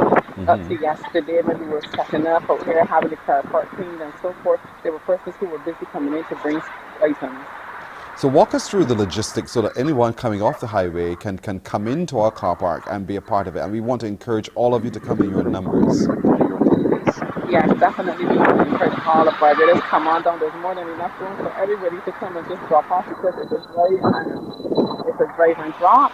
up to yesterday when we were setting up out here, having the car park cleaned and so forth. There were persons who were busy coming in to bring items. So walk us through the logistics so that anyone coming off the highway can come into our car park and be a part of it. And we want to encourage all of you to come in your numbers. Yes, definitely. We want to encourage all of Barbados. Come on down. There's more than enough room for everybody to come and just drop off because it's a drive and drop.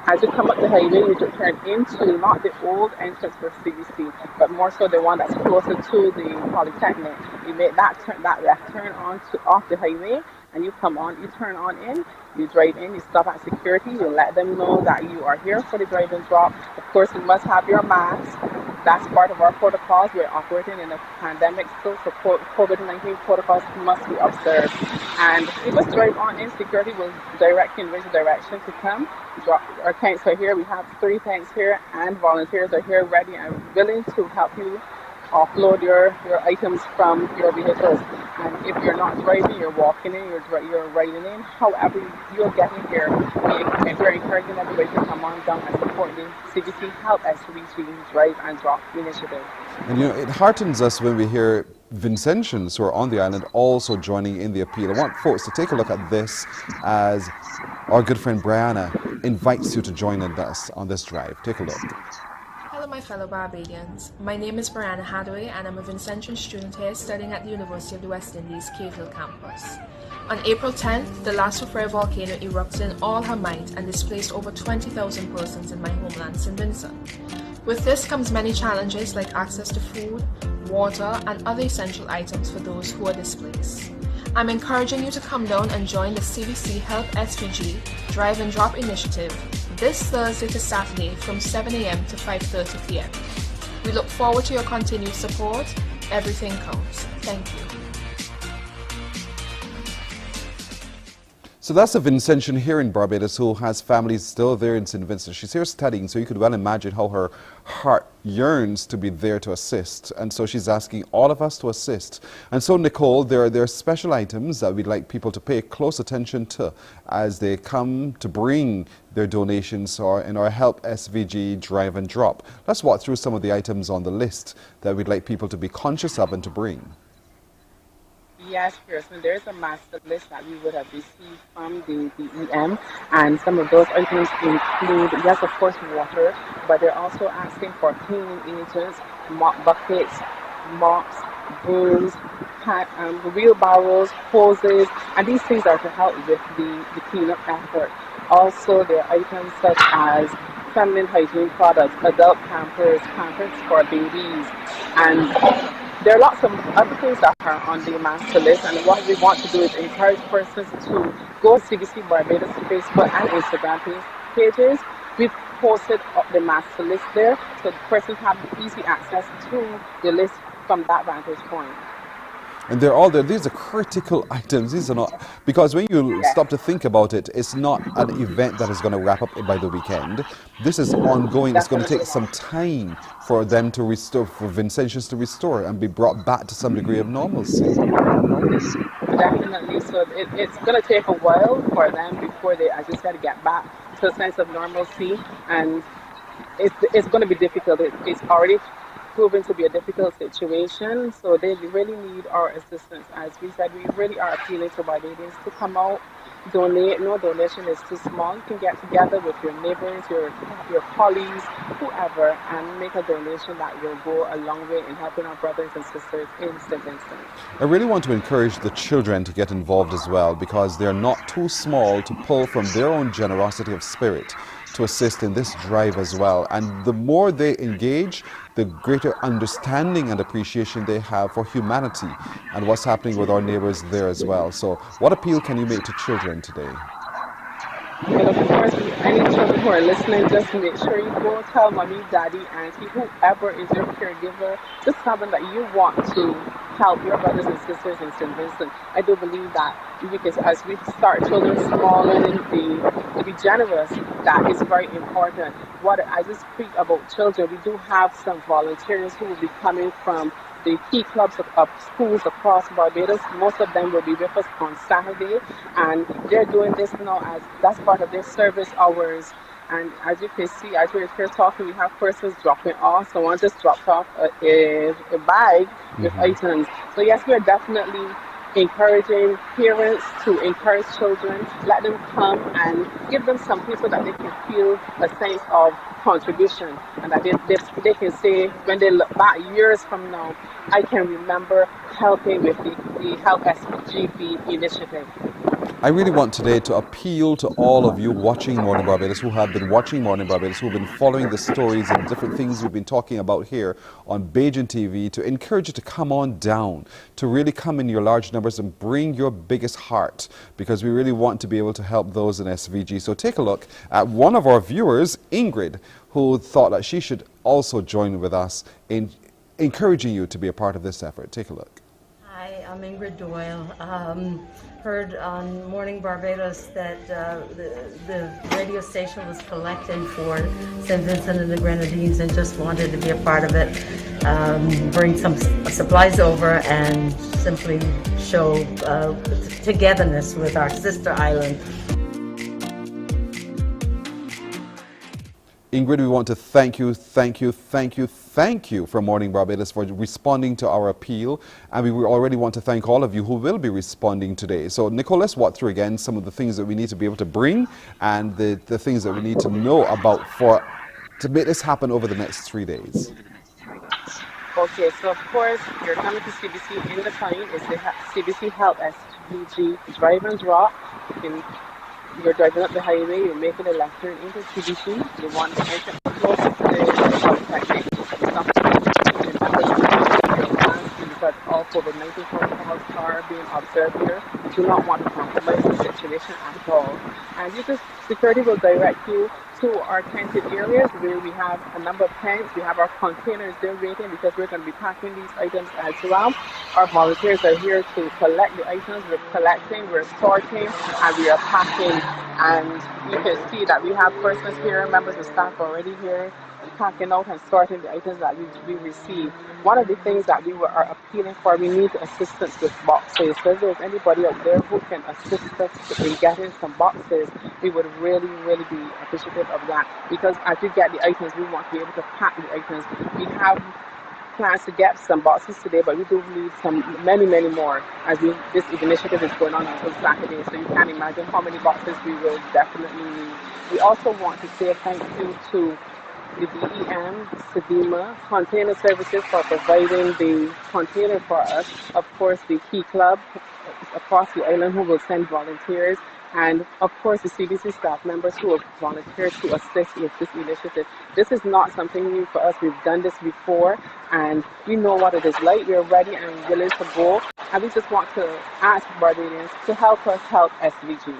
As you come up the highway, you just turn into not the old entrance for CBC, but more so the one that's closer to the Polytechnic. You make that left turn off the highway, and you come on. You turn on in. You drive in. You stop at security. You let them know that you are here for the drive and drop. Of course, you must have your mask. that's part of our protocols. We're operating in a pandemic still, so COVID-19 protocols must be observed. And we just drive on in. Security will direct you in which direction to come. Our tanks are here. We have 3 tanks here, and volunteers are here ready and willing to help you offload your items from your vehicles. And if you're not driving, you're walking in, you're riding in. However you're getting here, we're encouraging everybody to come on down and support the CBC Help SVG Drive and Drop initiative. And it heartens us when we hear Vincentians who are on the island also joining in the appeal. I want folks to take a look at this as our good friend Brianna invites you to join us on this drive. Take a look. Hello my fellow Barbadians. My name is Brianna Hadaway and I'm a Vincentian student here studying at the University of the West Indies Cave Hill campus. On April 10th, the Last Fire volcano erupted in all her might and displaced over 20,000 persons in my homeland, St. Vincent. With this comes many challenges like access to food, water and other essential items for those who are displaced. I'm encouraging you to come down and join the CBC Help SVG Drive and Drop initiative this Thursday to Saturday from 7 a.m. to 5:30 p.m. We look forward to your continued support. Everything counts. Thank you. So that's a Vincentian here in Barbados who has families still there in St. Vincent. She's here studying, so you could well imagine how her heart yearns to be there to assist. And so she's asking all of us to assist. And so, Nicole, there are special items that we'd like people to pay close attention to as they come to bring their donations in our Help SVG Drive and Drop. Let's walk through some of the items on the list that we'd like people to be conscious of and to bring. Yes, Kirsten, there's a master list that we would have received from the EM, and some of those items include, yes, of course, water, but they're also asking for cleaning agents, mop buckets, mops, brooms, wheelbarrows, hoses, and these things are to help with the cleanup effort. Also, there are items such as feminine hygiene products, adult pampers for babies, and there are lots of other things that are on the master list, and what we want to do is encourage persons to go to CBC Barbados Facebook and Instagram pages. We've posted up the master list there, so the persons have easy access to the list from that vantage point. And they're all there. These are critical items. These are not, because when you stop to think about it, it's not an event that is going to wrap up by the weekend. This is ongoing. It's going to take some time for them to restore, for Vincentians to restore and be brought back to some degree of normalcy. Definitely. So it's going to take a while for them before they, as you said, get back to a sense of normalcy. And it's going to be difficult. It's already proven to be a difficult situation, so they really need our assistance. As we said, we really are appealing to Barbadians to come out, donate. No donation is too small. You can get together with your neighbors, your colleagues, whoever, and make a donation that will go a long way in helping our brothers and sisters in St. Vincent. I really want to encourage the children to get involved as well, because they're not too small to pull from their own generosity of spirit to assist in this drive as well. And the more they engage, the greater understanding and appreciation they have for humanity and what's happening with our neighbors there as well. So what appeal can you make to children today? Well, of course, any children who are listening, just make sure you go tell mommy, daddy, auntie, whoever is your caregiver, just tell them that you want to help your brothers and sisters in St. Vincent. I do believe that because as we start children small, learning to be generous, that is very important. What I just speak about children, we do have some volunteers who will be coming from the key clubs of schools across Barbados. Most of them will be with us on Saturday, and they're doing this now as that's part of their service hours. And as you can see, as we're here talking, we have persons dropping off. Someone just dropped off a bag with items. So yes, we're definitely encouraging parents to encourage children, let them come and give them something so that they can feel a sense of contribution, and that they can say when they look back years from now, I can remember helping with the Help SVG initiative. I really want today to appeal to all of you watching Mornin Barbados, who have been watching Mornin Barbados, who have been following the stories and different things we've been talking about here on Bajan TV, to encourage you to come on down, to really come in your large numbers and bring your biggest heart, because we really want to be able to help those in SVG. So take a look at one of our viewers, Ingrid, who thought that she should also join with us in encouraging you to be a part of this effort. Take a look. Hi, I'm Ingrid Doyle. Heard on Morning Barbados that the radio station was collecting for St. Vincent and the Grenadines, and just wanted to be a part of it, bring some supplies over and simply show togetherness with our sister island. Ingrid, we want to thank you from Morning Barbados for responding to our appeal, and we already want to thank all of you who will be responding today. So Nicole, let's walk through again some of the things that we need to be able to bring and the things that we need to know about to make this happen over the next 3 days. Okay, so of course, you're coming to CBC in the plane. It's the CBC Help SVG Drive and Drop. You're driving up the highway, you're making a left turn into CBC. You want to enter closer to the polytechnic. Because all COVID-19 protocols are being observed here. You do not want to compromise the situation at all. And security will direct you to our tented areas where we have a number of tents. We have our containers there waiting because we're going to be packing these items as well. Our volunteers are here to collect the items. We're collecting, we're sorting, and we are packing. And you can see that we have persons here, members of staff already here, packing out and sorting the items that we receive. One of the things that we are appealing for, we need assistance with boxes. So if there's anybody out there who can assist us in getting some boxes, we would really, really be appreciative of that. Because as we get the items, we want to be able to pack the items. We have plans to get some boxes today, but we do need many more as this initiative is going on until Saturday. So you can imagine how many boxes we will definitely need. We also want to say thank you to the DEM, Sedima, Container Services for providing the container for us. Of course, the Key Club across the island who will send volunteers. And of course, the CBC staff members who have volunteered to assist with this initiative. This is not something new for us. We've done this before, and we know what it is like. We're ready and willing to go. And we just want to ask Barbadians to help us help SVG.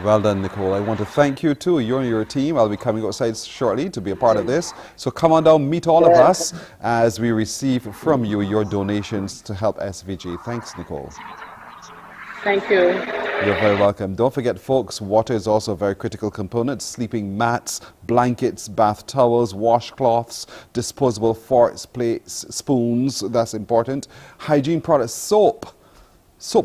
Well done, Nicole. I want to thank you too. You and your team. I'll be coming outside shortly to be a part of this. So come on down, meet all of us as we receive from you your donations to help SVG. Thanks, Nicole. Thank you. You're very welcome. Don't forget, folks, water is also a very critical component. Sleeping mats, blankets, bath towels, washcloths, disposable forks, plates, spoons, that's important. Hygiene products, soap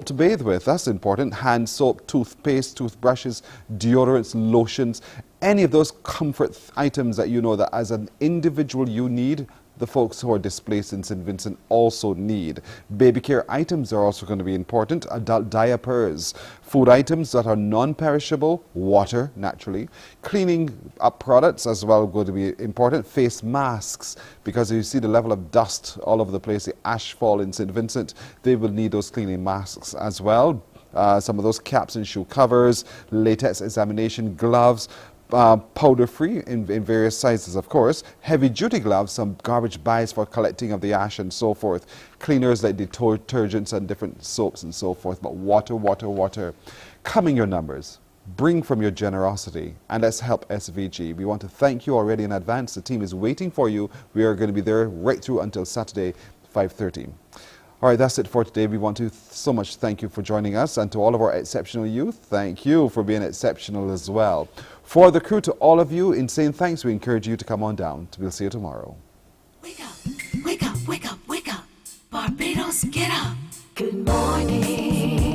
to bathe with, that's important. Hand soap, toothpaste, toothbrushes, deodorants, lotions, any of those comfort items that you know that as an individual you need, the folks who are displaced in St. Vincent also need. Baby care items are also going to be important. Adult diapers, food items that are non-perishable, water, naturally. Cleaning up products as well going to be important. Face masks, because you see the level of dust all over the place, the ashfall in St. Vincent, they will need those cleaning masks as well. Some of those caps and shoe covers, latex examination gloves, powder-free in various sizes, of course. Heavy-duty gloves, some garbage bags for collecting of the ash and so forth. Cleaners like detergents and different soaps and so forth. But water, water, water. Come in your numbers. Bring from your generosity. And let's help SVG. We want to thank you already in advance. The team is waiting for you. We are going to be there right through until Saturday, 5:30. All right, that's it for today. We want to so much thank you for joining us, and to all of our exceptional youth, thank you for being exceptional as well. For the crew, to all of you, in saying thanks, we encourage you to come on down. We'll see you tomorrow. Wake up, wake up, wake up, wake up. Barbados, get up. Good morning.